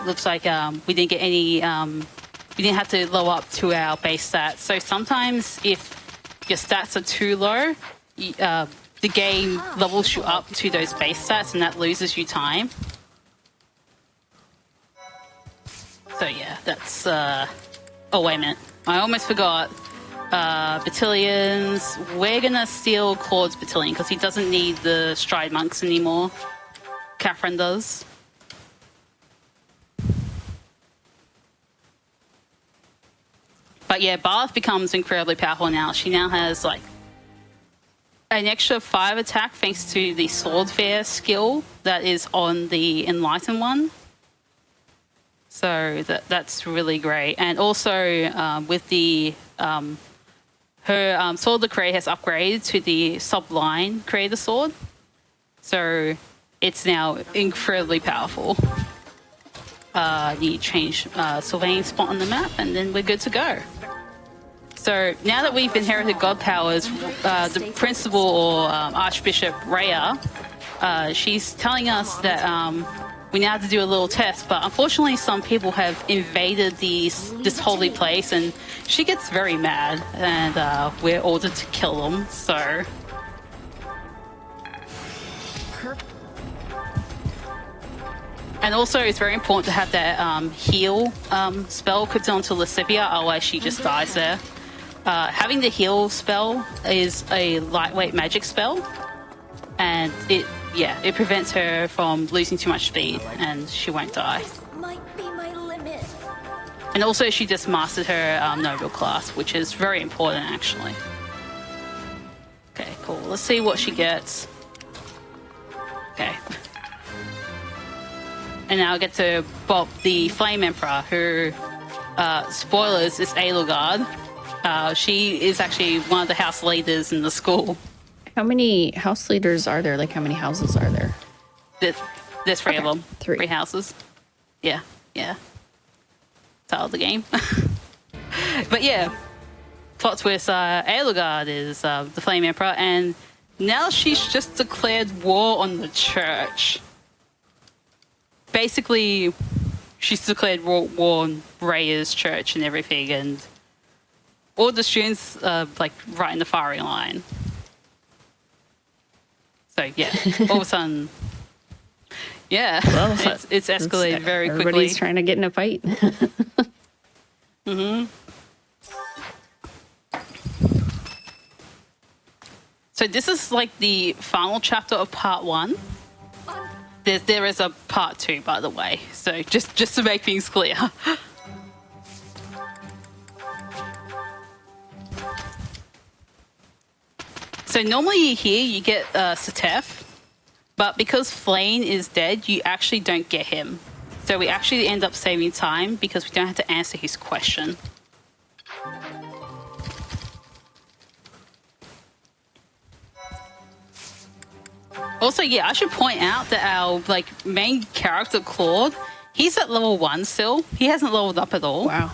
looks like we didn't get any. We didn't have to lower up to our base stats. So sometimes if your stats are too low, the game levels you up to those base stats, and that loses you time. So yeah, that's. Oh wait a minute, I almost forgot. Battalions. We're gonna steal Claude's battalion because he doesn't need the Stride Monks anymore. Catherine does. But yeah, Barth becomes incredibly powerful now. She now has like an extra 5 attack thanks to the Sword Fair skill that is on the Enlightened one. So that's really great. And also with the her Sword of the Creator has upgraded to the Sublime Creator Sword. So it's now incredibly powerful. Need to change surveying spot on the map, and then we're good to go. So now that we've inherited god powers, the principal or Archbishop Rhea, she's telling us that we now have to do a little test, but unfortunately some people have invaded this holy place, and she gets very mad, and we're ordered to kill them, so... And also, it's very important to have that heal spell equipped onto Lascivia, otherwise she just dies there. Having the heal spell is a lightweight magic spell, and it prevents her from losing too much speed, and she won't die. This might be my limit. And also, she just mastered her noble class, which is very important, actually. Okay, cool. Let's see what she gets. Okay. And now I get to bop the Flame Emperor, who, spoilers, is Edelgard. She is actually one of the house leaders in the school. How many house leaders are there? Like, how many houses are there? There's 3 of them. 3. 3 houses. Yeah. Title of the game. But yeah, plot twist, Edelgard is the Flame Emperor, and now she's just declared war on the church. Basically, she's declared war on Rhea's church and everything, and all the students are like right in the firing line. So yeah, all of a sudden, yeah, well, it's escalated very quickly. Everybody's trying to get in a fight. So this is like the final chapter of part 1. There is a part 2, by the way. So just to make things clear. So normally here you get Satef, but because Flane is dead, you actually don't get him. So we actually end up saving time because we don't have to answer his question. Also, yeah, I should point out that our main character, Claude, he's at level 1 still. He hasn't leveled up at all. Wow.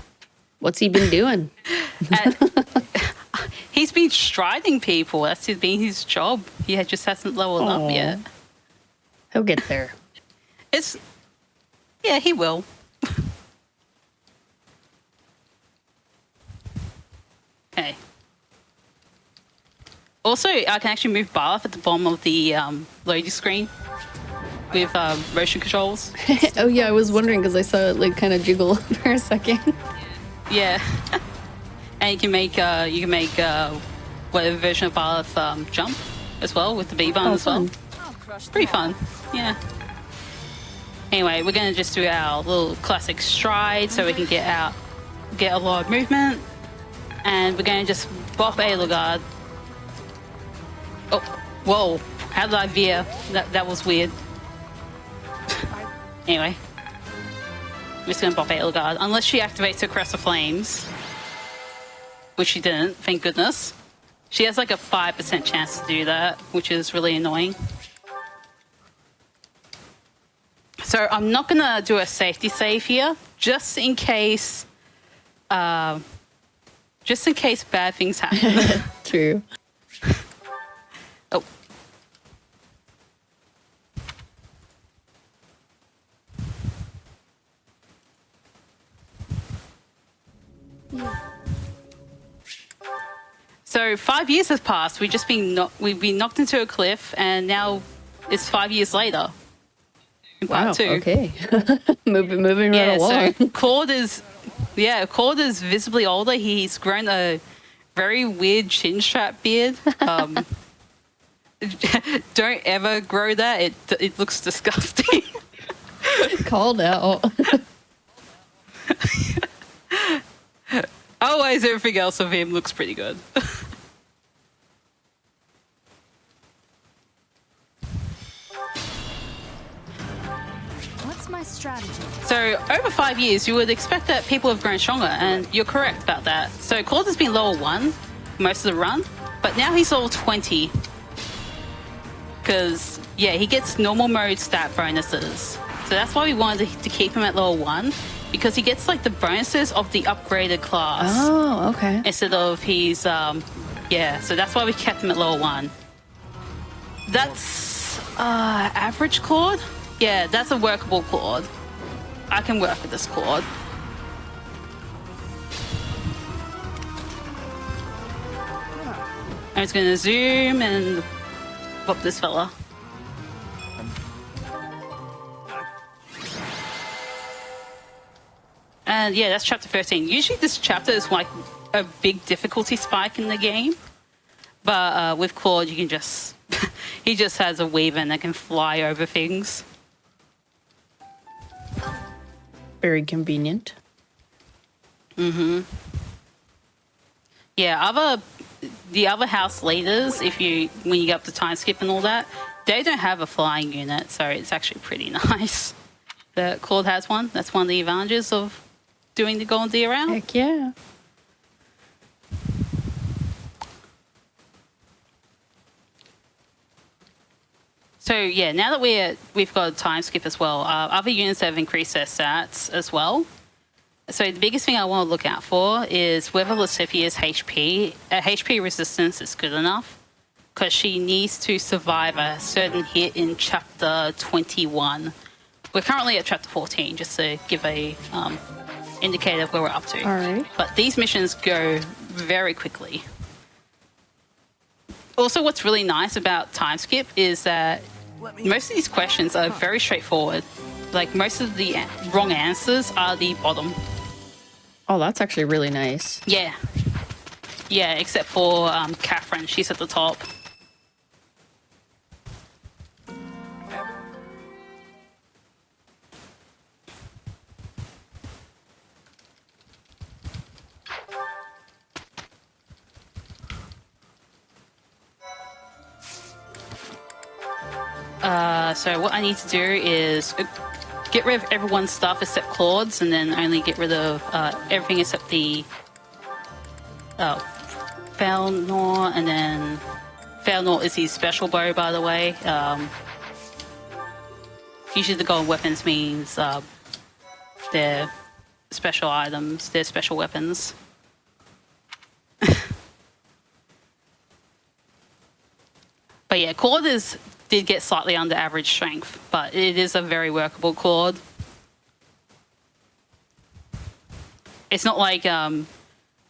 What's he been doing? He's been striding people. That's been his job. He just hasn't leveled up yet. He'll get there. Yeah, he will. Okay. Also, I can actually move Barth at the bottom of the loading screen with motion controls. Oh yeah, I was wondering because I saw it like kind of jiggle for a second. Yeah. And you can make whatever version of Barth jump as well with the B button as well. Pretty fun. Yeah. Anyway, we're gonna just do our little classic stride so we can get a lot of movement, and we're gonna just bop a Lugard. Oh, whoa! How did I veer? That was weird. Anyway, we're just gonna bop a Lugard unless she activates her Crest of Flames, which she didn't. Thank goodness. She has like a 5% chance to do that, which is really annoying. So I'm not gonna do a safety save here, just in case bad things happen. True. Oh. So 5 years has passed. We've been knocked into a cliff, and now it's 5 years later. Wow. Two. Okay. moving right along. So Cord is visibly older. He's grown a very weird chin strap beard. Don't ever grow that. It looks disgusting. Called out. Otherwise, everything else of him looks pretty good. What's my strategy? So over 5 years, you would expect that people have grown stronger, and you're correct about that. So Claude has been level 1 most of the run, but now he's level 20. Because, yeah, he gets normal mode stat bonuses. So that's why we wanted to keep him at level 1, because he gets, like, the bonuses of the upgraded class. Oh, okay. Instead of his, yeah, so that's why we kept him at level 1. That's, average Claude? Yeah, that's a workable Claude. I can work with this Claude. I'm just gonna zoom and whoop this fella. And yeah, that's chapter 13. Usually this chapter is like a big difficulty spike in the game. But with Claude, you can just... he just has a weaver that can fly over things. Very convenient. Mm-hmm. Yeah, the other house leaders, when you get up to time skip and all that, they don't have a flying unit, so it's actually pretty nice that Claude has one. That's one of the advantages of doing the Golden Deer round. Heck yeah. So yeah, now that we've got a time skip as well, other units have increased their stats as well. So the biggest thing I want to look out for is whether Lucifia's HP resistance is good enough, because she needs to survive a certain hit in chapter 21. We're currently at chapter 14, just to give a indicator of where we're up to. All right. But these missions go very quickly. Also, what's really nice about time skip is that most of these questions are very straightforward. Like, most of the wrong answers are the bottom. Oh, that's actually really nice. Yeah. Yeah, except for Catherine. She's at the top. So what I need to do is get rid of everyone's stuff except Claude's, and then only get rid of everything except the Failnor, and then Failnor is his special bow, by the way. Usually the golden weapons means they're special items, they're special weapons. But yeah, Claude did get slightly under average strength, but it is a very workable Claude. It's not like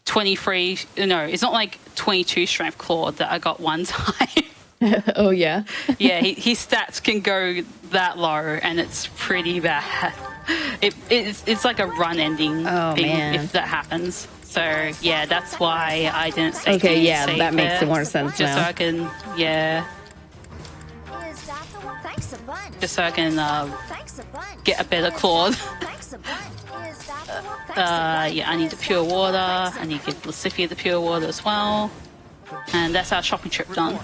23, no, it's not like 22 strength Claude that I got one time. Oh, yeah? Yeah, his stats can go that low, and it's pretty bad. It's like a run ending thing if that happens. So, yeah, that's why I didn't say Okay, yeah, that makes more sense just now. so I can, yeah, Is that the one? Thanks a bunch. just so I can Thanks a bunch. get a better Claude. Thanks a bunch. Is that the one? Thanks a bunch. Yeah, I need the pure water. I need to give Lucifia the pure water as well. And that's our shopping trip done.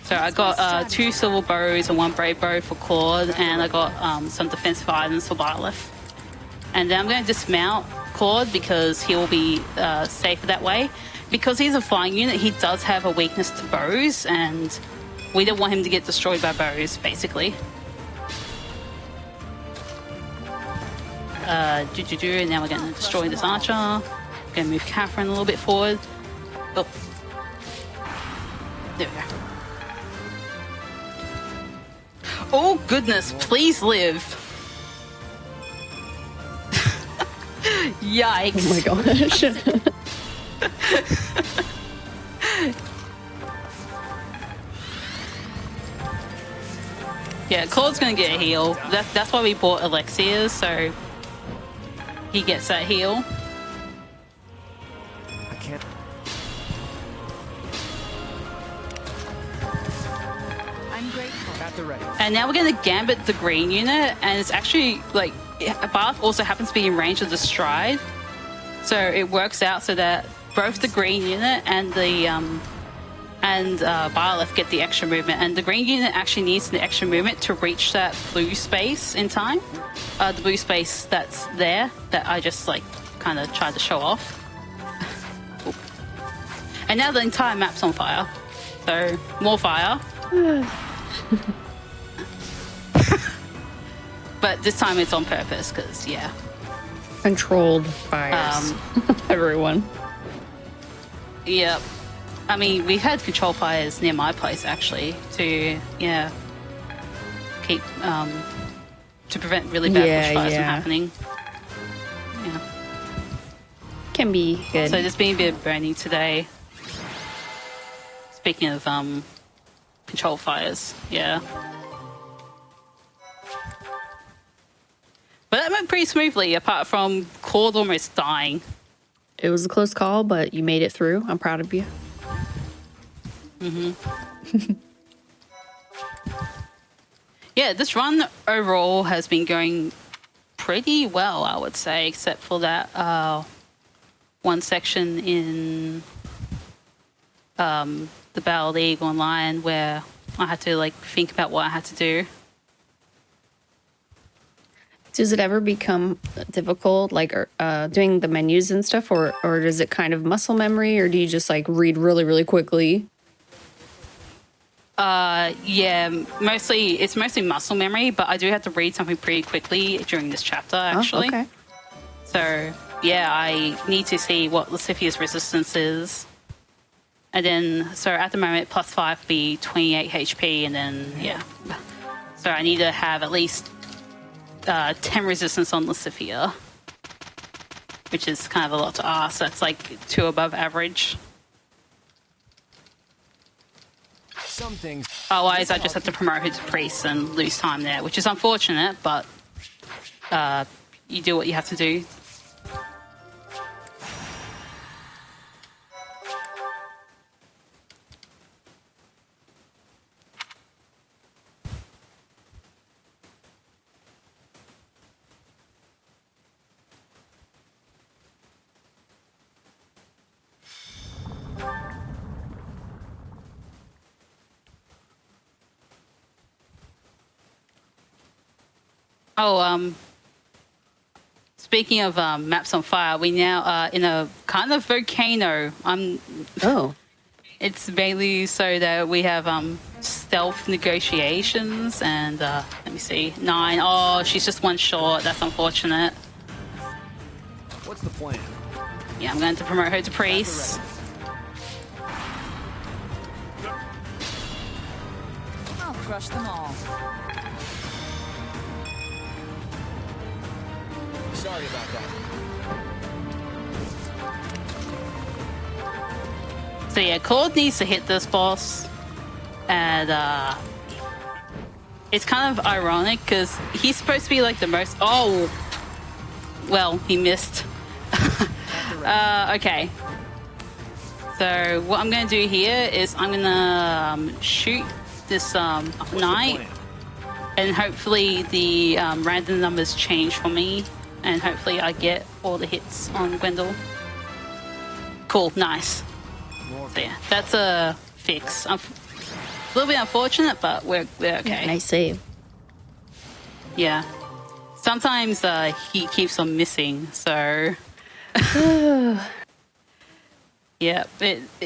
So I got 2 silver bows and 1 brave bow for Claude, and I got some defensive items for Byleth. And then I'm going to dismount Claude because he will be safer that way. Because he's a flying unit, he does have a weakness to bows, and we don't want him to get destroyed by bows, basically. And now we're going to destroy this archer. Going to move Catherine a little bit forward. Oh. There we go. Oh goodness, please live. Yikes. Oh my gosh. Yeah, Claude's gonna get a heal. That's why we bought elixirs, so he gets that heal. I can't. I'm grateful. At the ready. And now we're gonna gambit the green unit, and it's actually like Bath also happens to be in range of the stride, so it works out so that both the green unit and the Byleth get the extra movement, and the green unit actually needs the extra movement to reach that blue space in time. The blue space that's there that I just like kind of tried to show off. And now the entire map's on fire, so more fire. But this time it's on purpose because, yeah. Controlled fires. Everyone. Yep. I mean, we've had control fires near my place actually to, yeah, keep to prevent really bad bushfires from happening. Yeah. Can be good. So there's been a bit of burning today. Speaking of control fires, yeah. But that went pretty smoothly, apart from Claude almost dying. It was a close call, but you made it through. I'm proud of you. Yeah, this run overall has been going pretty well, I would say, except for that one section in the Battle League Online where I had to like think about what I had to do. Does it ever become difficult, like doing the menus and stuff, or does it kind of muscle memory, or do you just like read really, really quickly? Yeah, it's mostly muscle memory, but I do have to read something pretty quickly during this chapter, actually. Oh, okay. So, yeah, I need to see what Lucifia's resistance is. And then, so at the moment, +5 would be 28 HP, and then, yeah. So I need to have at least 10 resistance on Lucifia, which is kind of a lot to ask. That's like 2 above average. Some things. Otherwise, I just have to promote her to priest and lose time there, which is unfortunate, but you do what you have to do. Oh, speaking of maps on fire, we now are in a kind of volcano. Oh. It's mainly so that we have stealth negotiations, and let me see, 9. Oh, she's just 1 short. That's unfortunate. What's the plan? Yeah, I'm going to promote her to priest. crush them all. Sorry about that. So yeah, Claude needs to hit this boss, and it's kind of ironic because he's supposed to be like the most. Oh, well, he missed. Okay. So what I'm going to do here is I'm going to shoot this knight, and hopefully the random numbers change for me, and hopefully I get all the hits on Gwendol. Cool, nice. So yeah, that's a fix. A little bit unfortunate, but we're okay. Nice save. Yeah. Sometimes he keeps on missing, so... Yeah,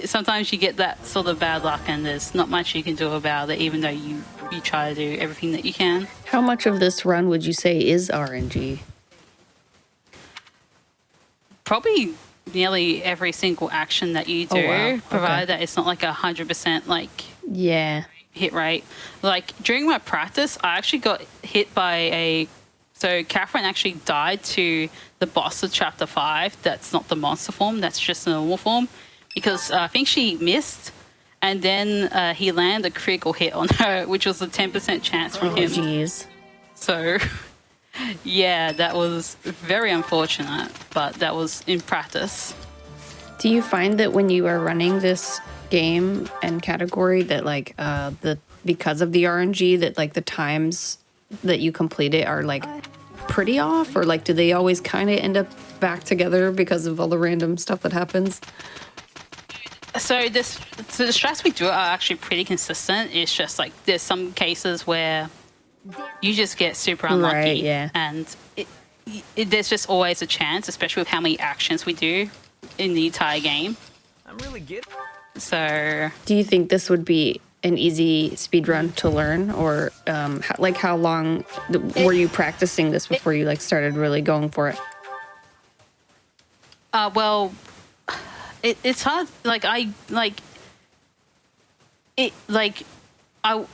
sometimes you get that sort of bad luck and there's not much you can do about it, even though you try to do everything that you can. How much of this run would you say is RNG? Probably nearly every single action that you do, provided that it's not like 100% like hit rate. Like during my practice, I actually got hit by so Catherine actually died to the boss of chapter 5. That's not the monster form, that's just the normal form, because I think she missed, and then he landed a critical hit on her, which was a 10% chance from him. Jeez. So yeah, that was very unfortunate, but that was in practice. Do you find that when you are running this game and category that like because of the RNG that like the times that you complete it are like pretty off, or like do they always kind of end up back together because of all the random stuff that happens? So the strats we do are actually pretty consistent. It's just like there's some cases where you just get super unlucky, right, yeah. And there's just always a chance, especially with how many actions we do in the entire game. I'm really good. So do you think this would be an easy speedrun to learn, or like how long were you practicing this before you like started really going for it? Well, it's hard. Like I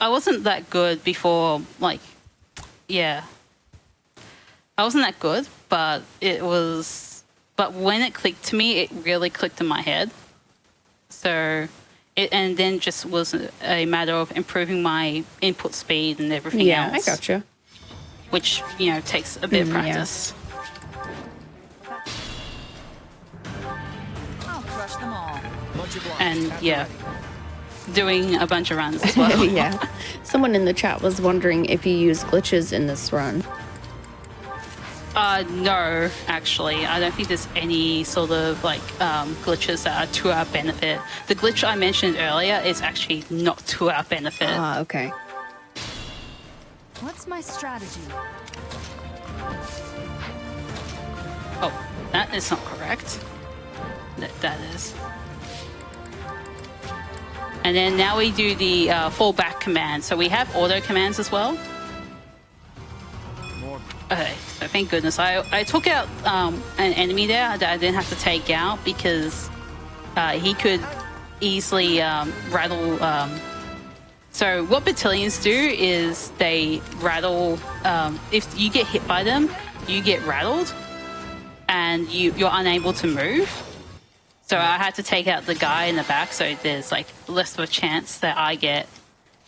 wasn't that good before. Like, yeah, I wasn't that good, but it was. But when it clicked to me, it really clicked in my head. So. And then just was a matter of improving my input speed and everything else. Yeah, I gotcha. Which, takes a bit of practice. I'll crush them all. And, yeah, doing a bunch of runs as well. Yeah. Someone in the chat was wondering if you use glitches in this run. No, actually. I don't think there's any sort of like glitches that are to our benefit. The glitch I mentioned earlier is actually not to our benefit. Ah, okay. What's my strategy? Oh, that is not correct. That is. And then now we do the fallback command. So we have auto commands as well. Okay, so thank goodness. I took out an enemy there that I didn't have to take out because he could easily rattle. So what battalions do is they rattle. If you get hit by them, you get rattled and you're unable to move. So I had to take out the guy in the back, so there's like less of a chance that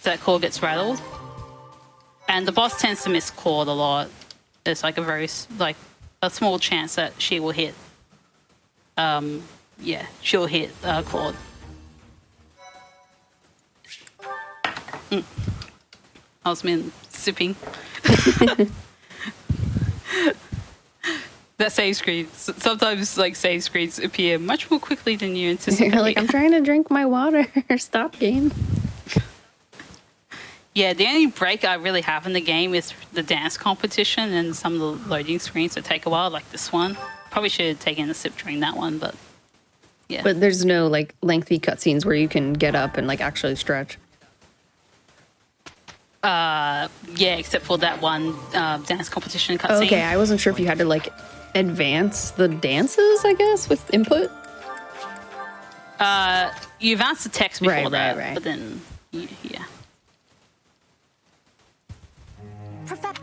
that Claude gets rattled. And the boss tends to miss Claude a lot. There's like a small chance that she will hit. She'll hit Claude. I was sipping. That save screen. Sometimes like save screens appear much more quickly than you anticipate. You're like, I'm trying to drink my water. Stop, game. Yeah, the only break I really have in the game is the dance competition and some of the loading screens that take a while, like this one. Probably should have taken a sip during that one, but yeah. But there's no like lengthy cutscenes where you can get up and like actually stretch. Yeah, except for that one dance competition cutscene. Okay, I wasn't sure if you had to like advance the dances, I guess, with input. You advance the text before right. but then yeah. Perfect.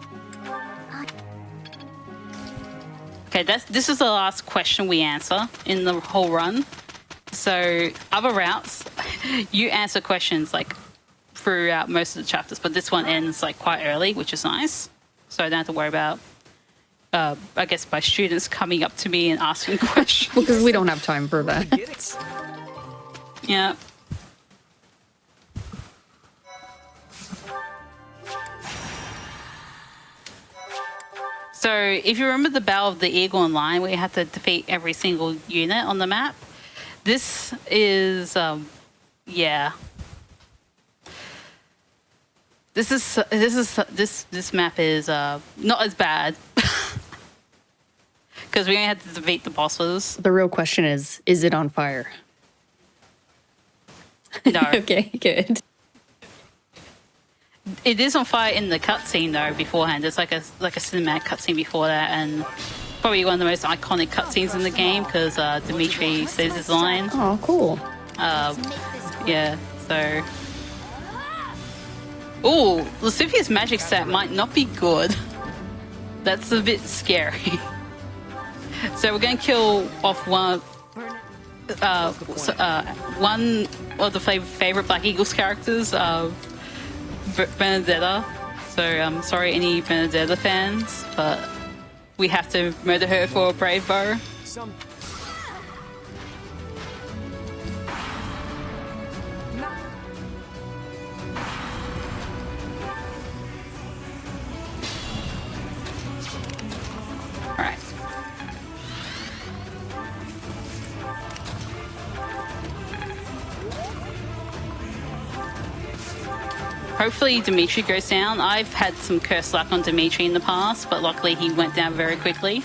Okay, this is the last question we answer in the whole run. So other routes, you answer questions like throughout most of the chapters, but this one ends like quite early, which is nice. So I don't have to worry about, I guess, my students coming up to me and asking questions. Because we don't have time for that. Get it? Yeah. So if you remember the Battle of the Eagle Online, where you have to defeat every single unit on the map, this is, yeah. This map is not as bad because we only had to defeat the bosses. The real question is it on fire? No. Okay, good. It is on fire in the cutscene though. Beforehand, there's like a cinematic cutscene before that, and probably one of the most iconic cutscenes in the game because Dimitri says his line. Oh, cool. Yeah. So, ooh, Lucifer's magic set might not be good. That's a bit scary. So we're going to kill off one of the favorite Black Eagles characters. Benedetta. So I'm sorry any Benedetta fans, but we have to murder her for a brave bow. Alright. Hopefully Dimitri goes down. I've had some curse luck on Dimitri in the past, but luckily he went down very quickly.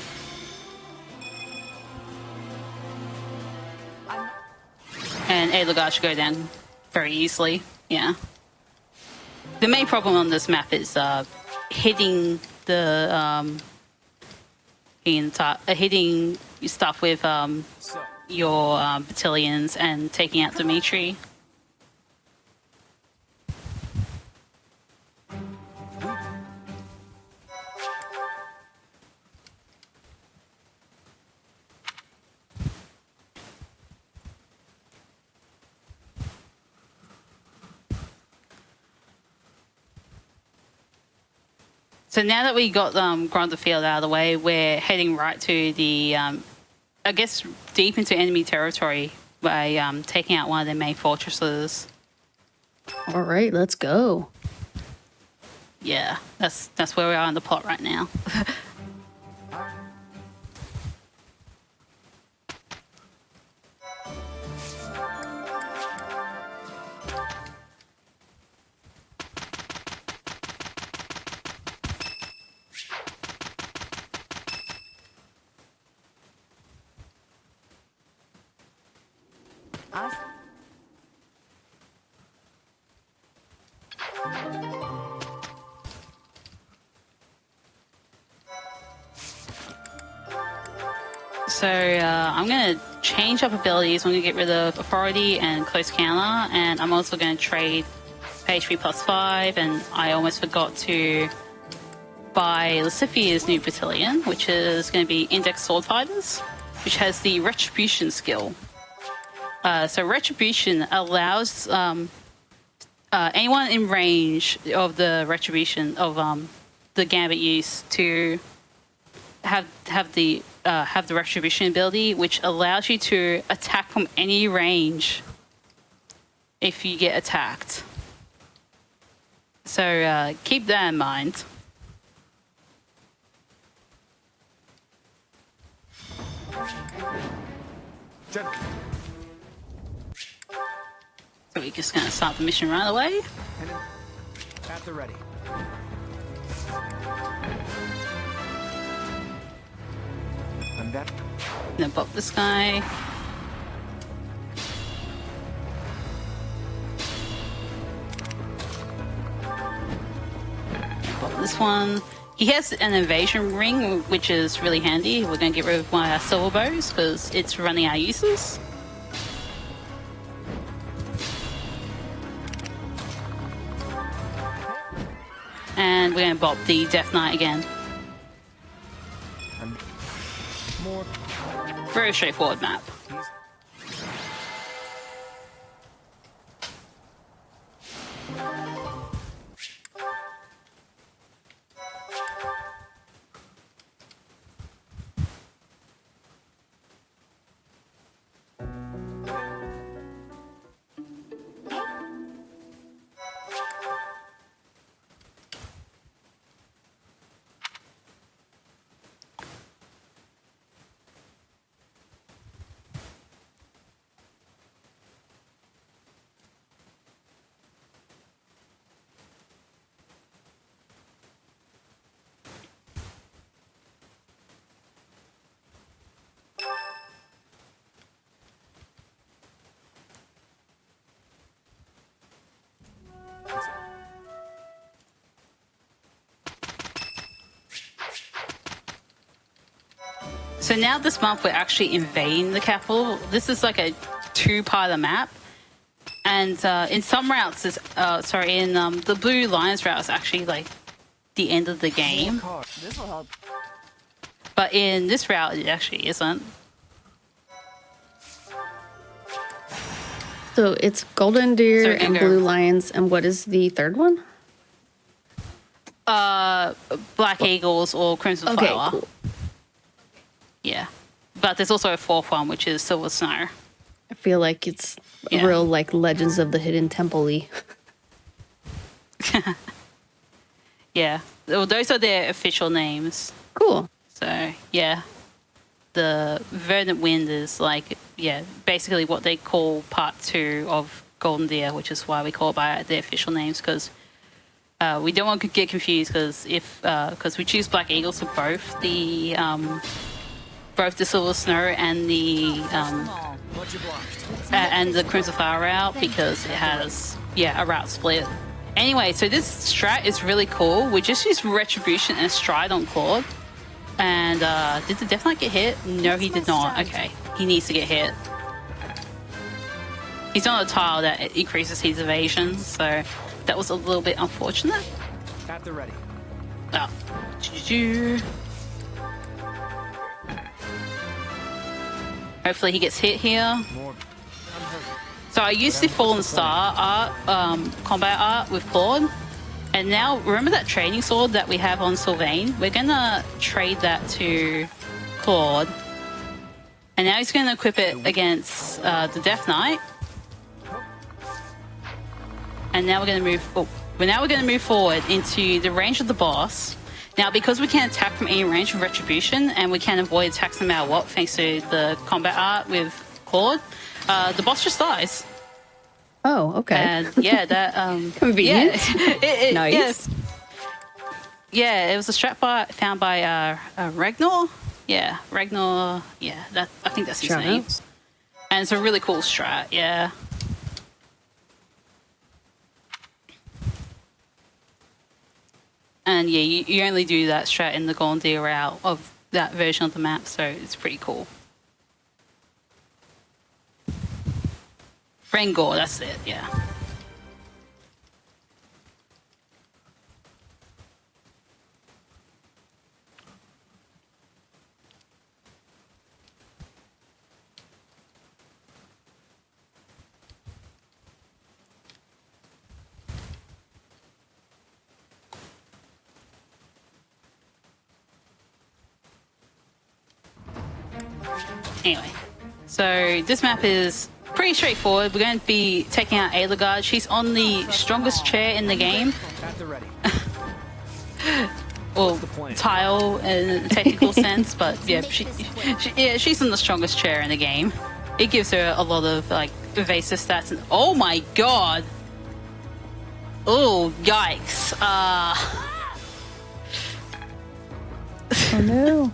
And Edelgard should go down very easily, yeah. The main problem on this map is hitting the hitting stuff with your battalions and taking out Dimitri. So now that we got Gronder Field out of the way, we're heading right to the, I guess, deep into enemy territory by taking out one of their main fortresses. All right, let's go. Yeah, that's where we are in the plot right now. So I'm going to change up abilities. I'm going to get rid of Authority and Close Counter, and I'm also going to trade HP +5, and I almost forgot to buy Lucifier's new battalion, which is going to be Index Sword Fighters, which has the Retribution skill. So Retribution allows anyone in range of the Retribution of the Gambit use to have the Retribution ability, which allows you to attack from any range if you get attacked. So keep that in mind. So we're just going to start the mission right away. At the ready. And that. Then pop this guy. Pop this one. He has an invasion ring, which is really handy. We're going to get rid of one of our silver bows because it's running out of uses. And we're gonna bop the Death Knight again. More. Very straightforward map. So now this month we're actually invading the capital. This is like a two-part of the map. And in some routes, in the Blue Lions route is actually like the end of the game. This will help. But in this route, it actually isn't. So it's Golden Deer Sorry, and go. Blue Lions, and what is the third one? Black Eagles or Crimson Okay, Flower. cool. Yeah. But there's also a fourth one, which is Silver Snow. I feel like it's Yeah. real like Legends of the Hidden Temple-y. Yeah. Well, those are their official names. Cool. So, yeah. The Verdant Wind is like, yeah, basically what they call part 2 of Golden Deer, which is why we call it by their official names, because we don't want to get confused, because we choose Black Eagles for both the Silver Snow and the Much obliged. and the Crimson Flower route, because it has a route split. Anyway, so this strat is really cool. We just used Retribution and Stride on Claude. And did the Death Knight get hit? No, he did not. Okay, he needs to get hit. He's on a tile that increases his evasion, so that was a little bit unfortunate. At the ready. Oh, choo-choo. Hopefully he gets hit here. More. So I used the Fallen Star art, combat art with Claude. And now, remember that trading sword that we have on Sylvain? We're going to trade that to Claude. And now he's going to equip it against the Death Knight. And now we're going to move forward into the range of the boss. Now, because we can't attack from any range of Retribution, and we can avoid attacks no matter what, thanks to the combat art with Claude, the boss just dies. Oh, okay. And yeah, that Convenient. Yeah, Nice. Yeah, it was a strat found by Ragnar. Yeah, Ragnar. Yeah, I think that's his Shout name. outs. And it's a really cool strat. Yeah. And yeah, you only do that strat in the Golden Deer route of that version of the map, so it's pretty cool. Rengor, that's it, yeah. Anyway, so this map is pretty straightforward. We're going to be taking out Aelagard. She's on the strongest chair in the game. At the ready. Or tile in a technical sense, but yeah, she's on the strongest chair in the game. It gives her a lot of like evasive stats. And oh my god! Oh yikes! Oh no.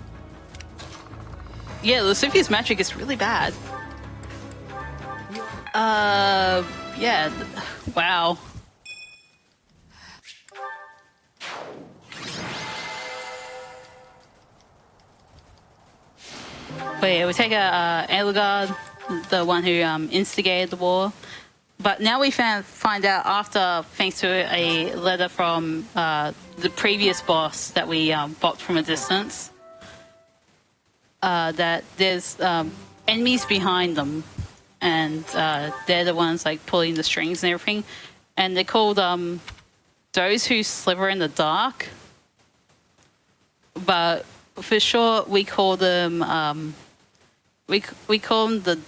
Yeah, Lucifer's magic is really bad. Yeah, wow. But yeah, we take Aelagard, the one who instigated the war. but now we find out after, thanks to a letter from the previous boss that we bopped from a distance, that there's enemies behind them, and they're the ones like pulling the strings and everything, and they're called those who sliver in the dark. But for short, we call them we call them the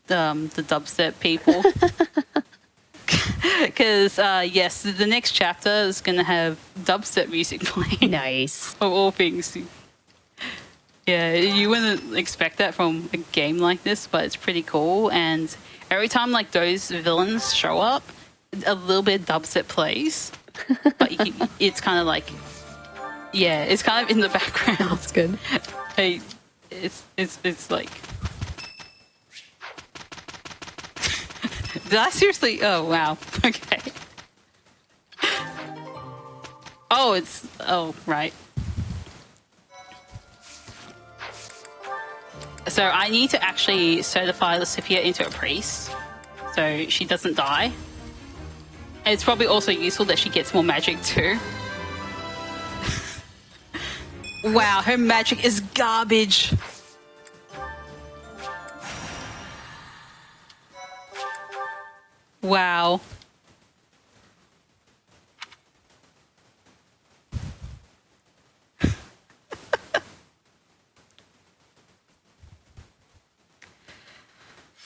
dubstep people. Because yes, the next chapter is going to have dubstep music playing. Nice. Of all things. Yeah, you wouldn't expect that from a game like this, but it's pretty cool. And every time like those villains show up, a little bit of dubstep plays. But it's kind of like, yeah, it's kind of in the background. That's good. Hey, it's like. Did I seriously? Oh wow. Okay. Oh right. So I need to actually certify Lucifia into a priest, so she doesn't die. And it's probably also useful that she gets more magic too. Wow, her magic is garbage. Wow.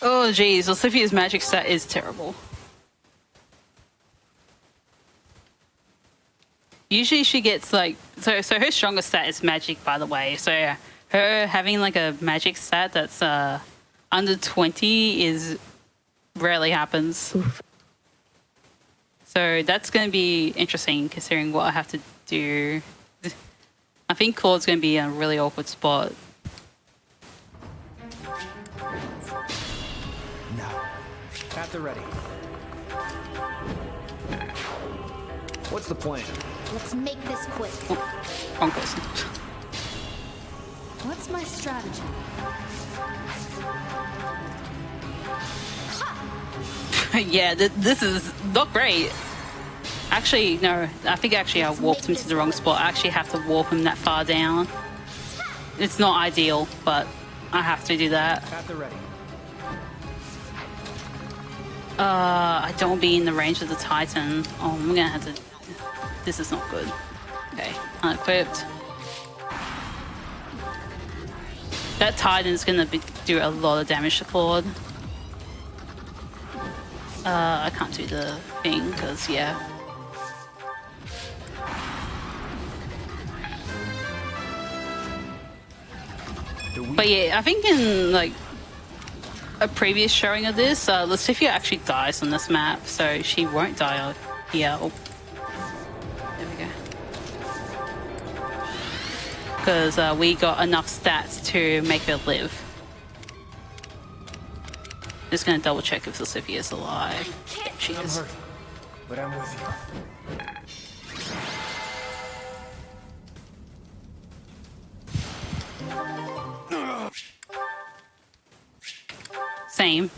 Oh geez, Lucifia's magic stat is terrible. Usually she gets like, so her strongest stat is magic, by the way. So her having like a magic stat that's under 20 is rarely happens. Oof. So that's going to be interesting considering what I have to do. I think Claude's going to be in a really awkward spot. Now. At the ready. What's the plan? Let's make this quick. Wrong person. What's my strategy? Yeah, this is not great. Actually, no. I think actually I warped him to the wrong spot. I actually have to warp him that far down. It's not ideal, but I have to do that. At the ready. I don't want to be in the range of the Titan. Oh, I'm gonna have to. This is not good. Okay, unequipped. That Titan's gonna do a lot of damage to Claude. I can't do the thing because yeah. But yeah, I think in like a previous showing of this, Lucifia actually dies on this map, so she won't die here. Oh. There we go. Because we got enough stats to make her live. Just gonna double check if Lucifia is alive. Yeah, she is. I'm hurt, but I'm with you. Same.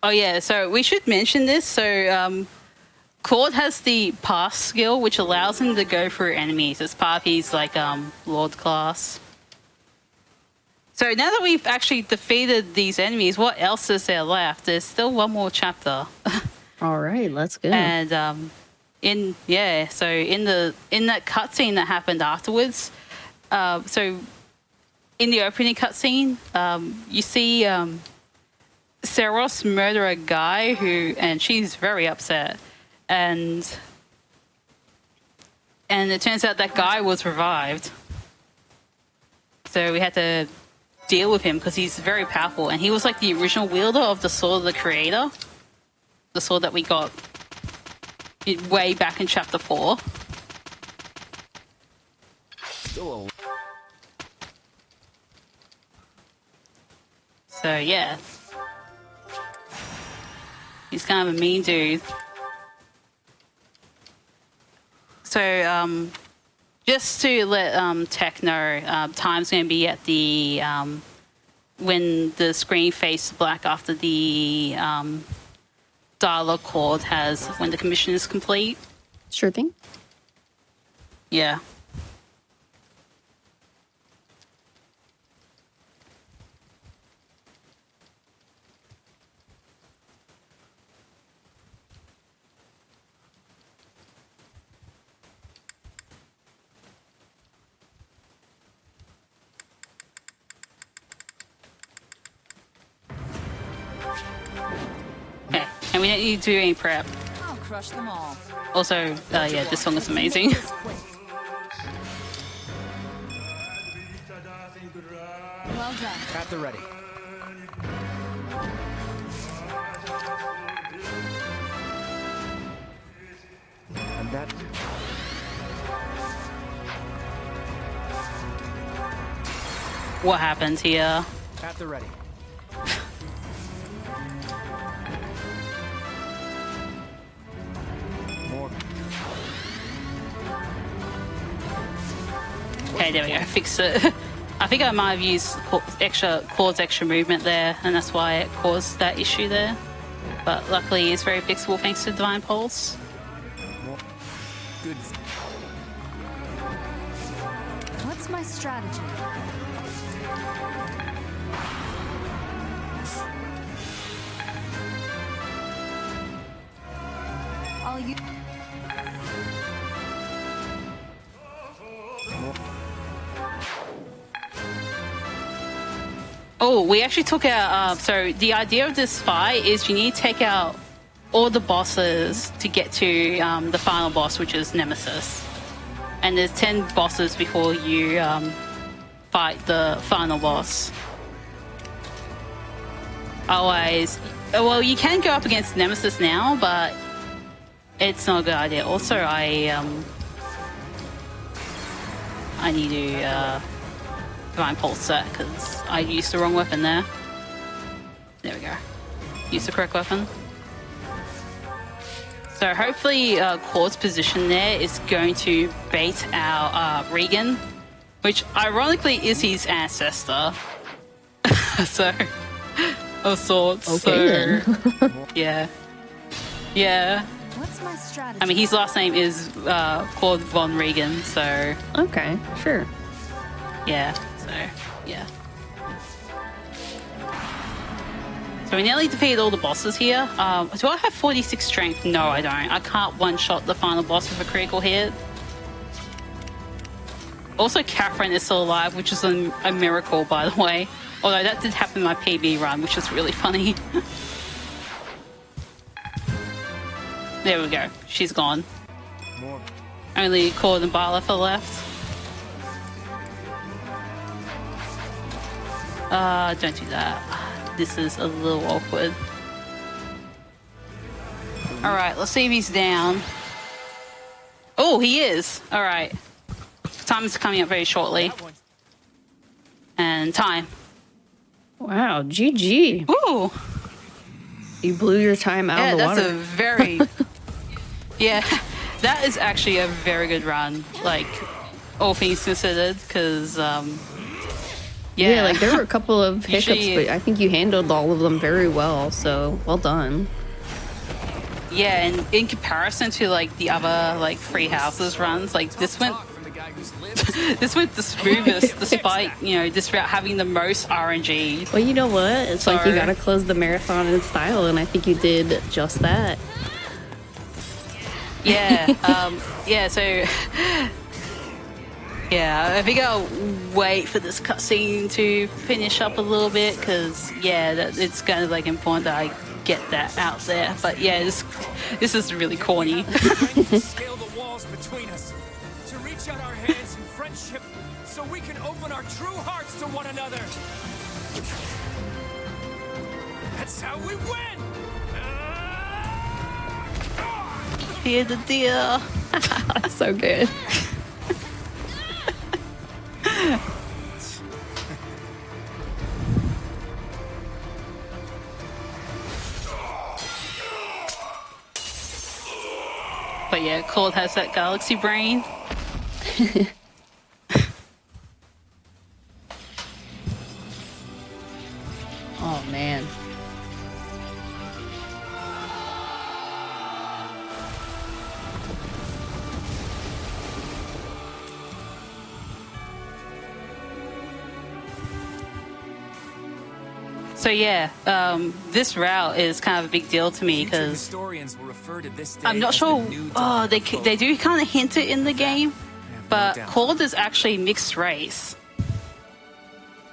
Oh yeah, so we should mention this. So Claude has the pass skill, which allows him to go through enemies as part of his like Lord class. So now that we've actually defeated these enemies, what else is there left? There's still one more chapter. All right, let's go. And in that cutscene that happened afterwards, so in the opening cutscene, you see Seros murder a guy and she's very upset, and it turns out that guy was revived. So we had to deal with him because he's very powerful, and he was like the original wielder of the sword of the creator, the sword that we got way back in chapter 4. Still a... So yeah, he's kind of a mean dude. So just to let Tech know, time's going to be at the when the screen faces black after the dialogue chord has when the commission is complete. Sure thing. Yeah. Okay, and we don't need to do any prep. I'll crush them all. Also, yeah, this song is amazing. This quick. Well done. At the ready. And that... What happened here? At the ready. More. Okay, there we go. Fix it. I think I might have used extra movement there, and that's why it caused that issue there. But luckily, it's very fixable thanks to Divine Pulse. More. Good. What's my strategy? I'll use. Oh, we actually took out. So the idea of this fight is you need to take out all the bosses to get to the final boss, which is Nemesis. And there's 10 bosses before you fight the final boss. Otherwise, well, you can go up against Nemesis now, but it's not a good idea. Also, I need to Divine Pulse that because I used the wrong weapon there. There we go. Use the correct weapon. So hopefully Claude's position there is going to bait our Regan, which ironically is his ancestor. So, of sorts. Okay, so, yeah. Yeah. What's my strategy? I mean, his last name is Claude von Regan, so Okay, sure. yeah. So, yeah. So we nearly defeated all the bosses here. Do I have 46 strength? No, I don't. I can't one-shot the final boss with a critical hit. Also, Catherine is still alive, which is a miracle, by the way. Although that did happen in my PB run, which is really funny. There we go. She's gone. More. Only Cord and Barleth are left. Don't do that. This is a little awkward. Alright, let's see if he's down. Oh, he is. Alright. Time is coming up very shortly. And time. Wow, GG. Ooh! You blew your time out Yeah, of the that's water. a very... yeah, that is actually a very good run. Like, all things considered, because... Yeah, like there were a couple of hiccups, Usually- but I think you handled all of them very well, so well done. Yeah, and in comparison to like the other like Free Houses runs, like this went From the guy who's lived. this went the smoothest, despite despite having the most RNG. Well, you know what? It's like you So- gotta close the marathon in style, and I think you did just that. Yeah, yeah. So yeah, I think I'll wait for this cutscene to finish up a little bit because it's kind of like important that I get that out there. But yeah, this is really corny. To scale the walls between us, to reach out our hands in friendship so we can open our true hearts to one another. That's how we win! Fear the deer. That's so good. But yeah, Claude has that galaxy brain. So yeah, this route is kind of a big deal to me Future because historians will refer to this day I'm not as sure. the new Oh, dawn they of they Frodo. do kind of hint it in the game, but doubt. Claude is actually mixed race,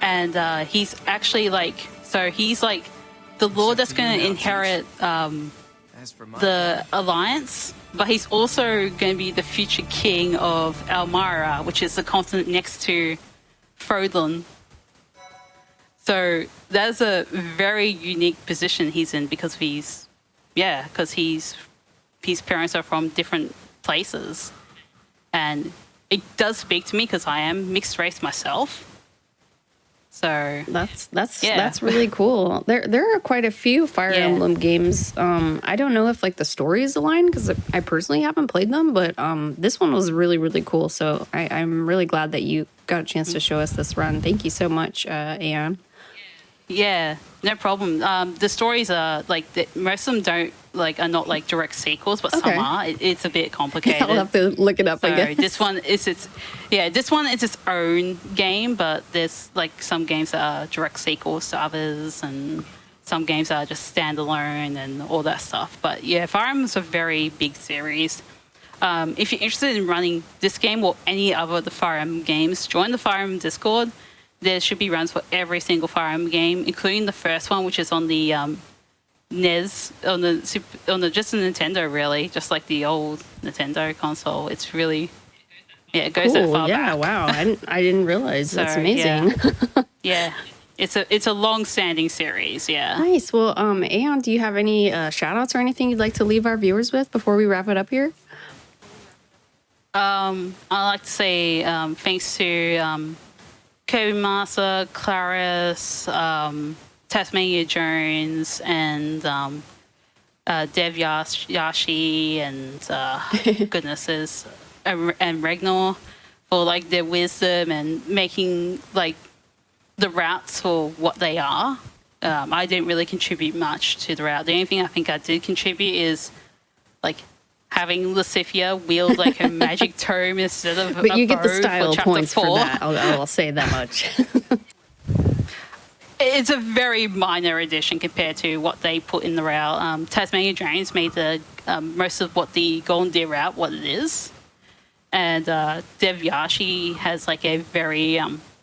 and he's actually he's like the lord that's to you going to now, inherit As for my the alliance, but he's also going to be the future king of Elmira, which is the continent next to Frodon. So that's a very unique position he's in because his parents are from different places, and it does speak to me because I am mixed race myself. So That's really cool. There are quite a few Fire Yeah. Emblem games. I don't know if like the stories align because I personally haven't played them, but this one was really, really cool. So I'm really glad that you got a chance to show us this run. Thank you so much, Aeon. Yeah, no problem. The stories are most of them are not like direct sequels, but Okay. some are. It's a bit complicated. I'll have to look it up So again. this one is its own game, but there's like some games that are direct sequels to others, and some games that are just standalone and all that stuff. But yeah, Fire Emblem is a very big series. If you're interested in running this game or any other of the Fire Emblem games, join the Fire Emblem Discord. There should be runs for every single Fire Emblem game, including the first one, which is on the NES, on the just the Nintendo, really, just like the old Nintendo console. It's really, it goes that Cool. far Yeah. back. Wow. I didn't realize. That's So, amazing. Yeah, it's a long-standing serise. Yeah. Nice. Well, Aeon, do you have any shout outs or anything you'd like to leave our viewers with before we wrap it up here? I'd like to say thanks to Kirby Masa, Claris, Tasmania Jones, and Dev Yashi, and goodnesses, and Ragnar for like their wisdom and making like the routes for what they are. I didn't really contribute much to the route. The only thing I think I did contribute is like having Lasifia wield like a magic tome instead of But you a get the bow style for chapter points 4. for that. I'll say that much. It's a very minor addition compared to what they put in the route. Tasmania Drains made the most of what the Golden Deer route what it is, and Dev Yashi has like a very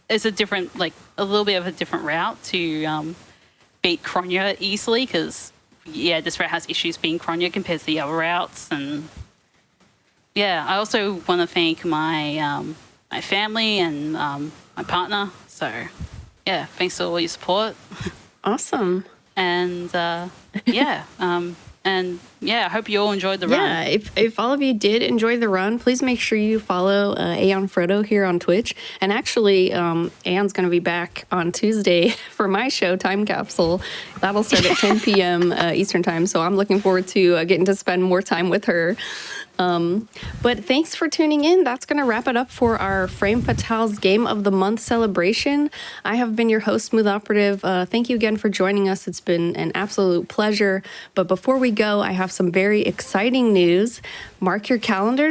it's a different like a little bit of a different route to beat Kronya easily because this route has issues being Kronya compared to the other routes. And yeah, I also want to thank my my family and my partner. So yeah, thanks for all your support. Awesome. And I hope you all enjoyed the run. Yeah, if all of you did enjoy the run, please make sure you follow AeonFrodo here on Twitch. And actually, Aeon's going to be back on Tuesday for my show, Time Capsule. That'll start at 10 p.m. Eastern Time. So I'm looking forward to getting to spend more time with her. But thanks for tuning in. That's going to wrap it up for our Frame Fatale's Game of the Month celebration. I have been your host, SmoothOperative. Thank you again for joining us. It's been an absolute pleasure. But before we go, I have some very exciting news. Mark your calendars.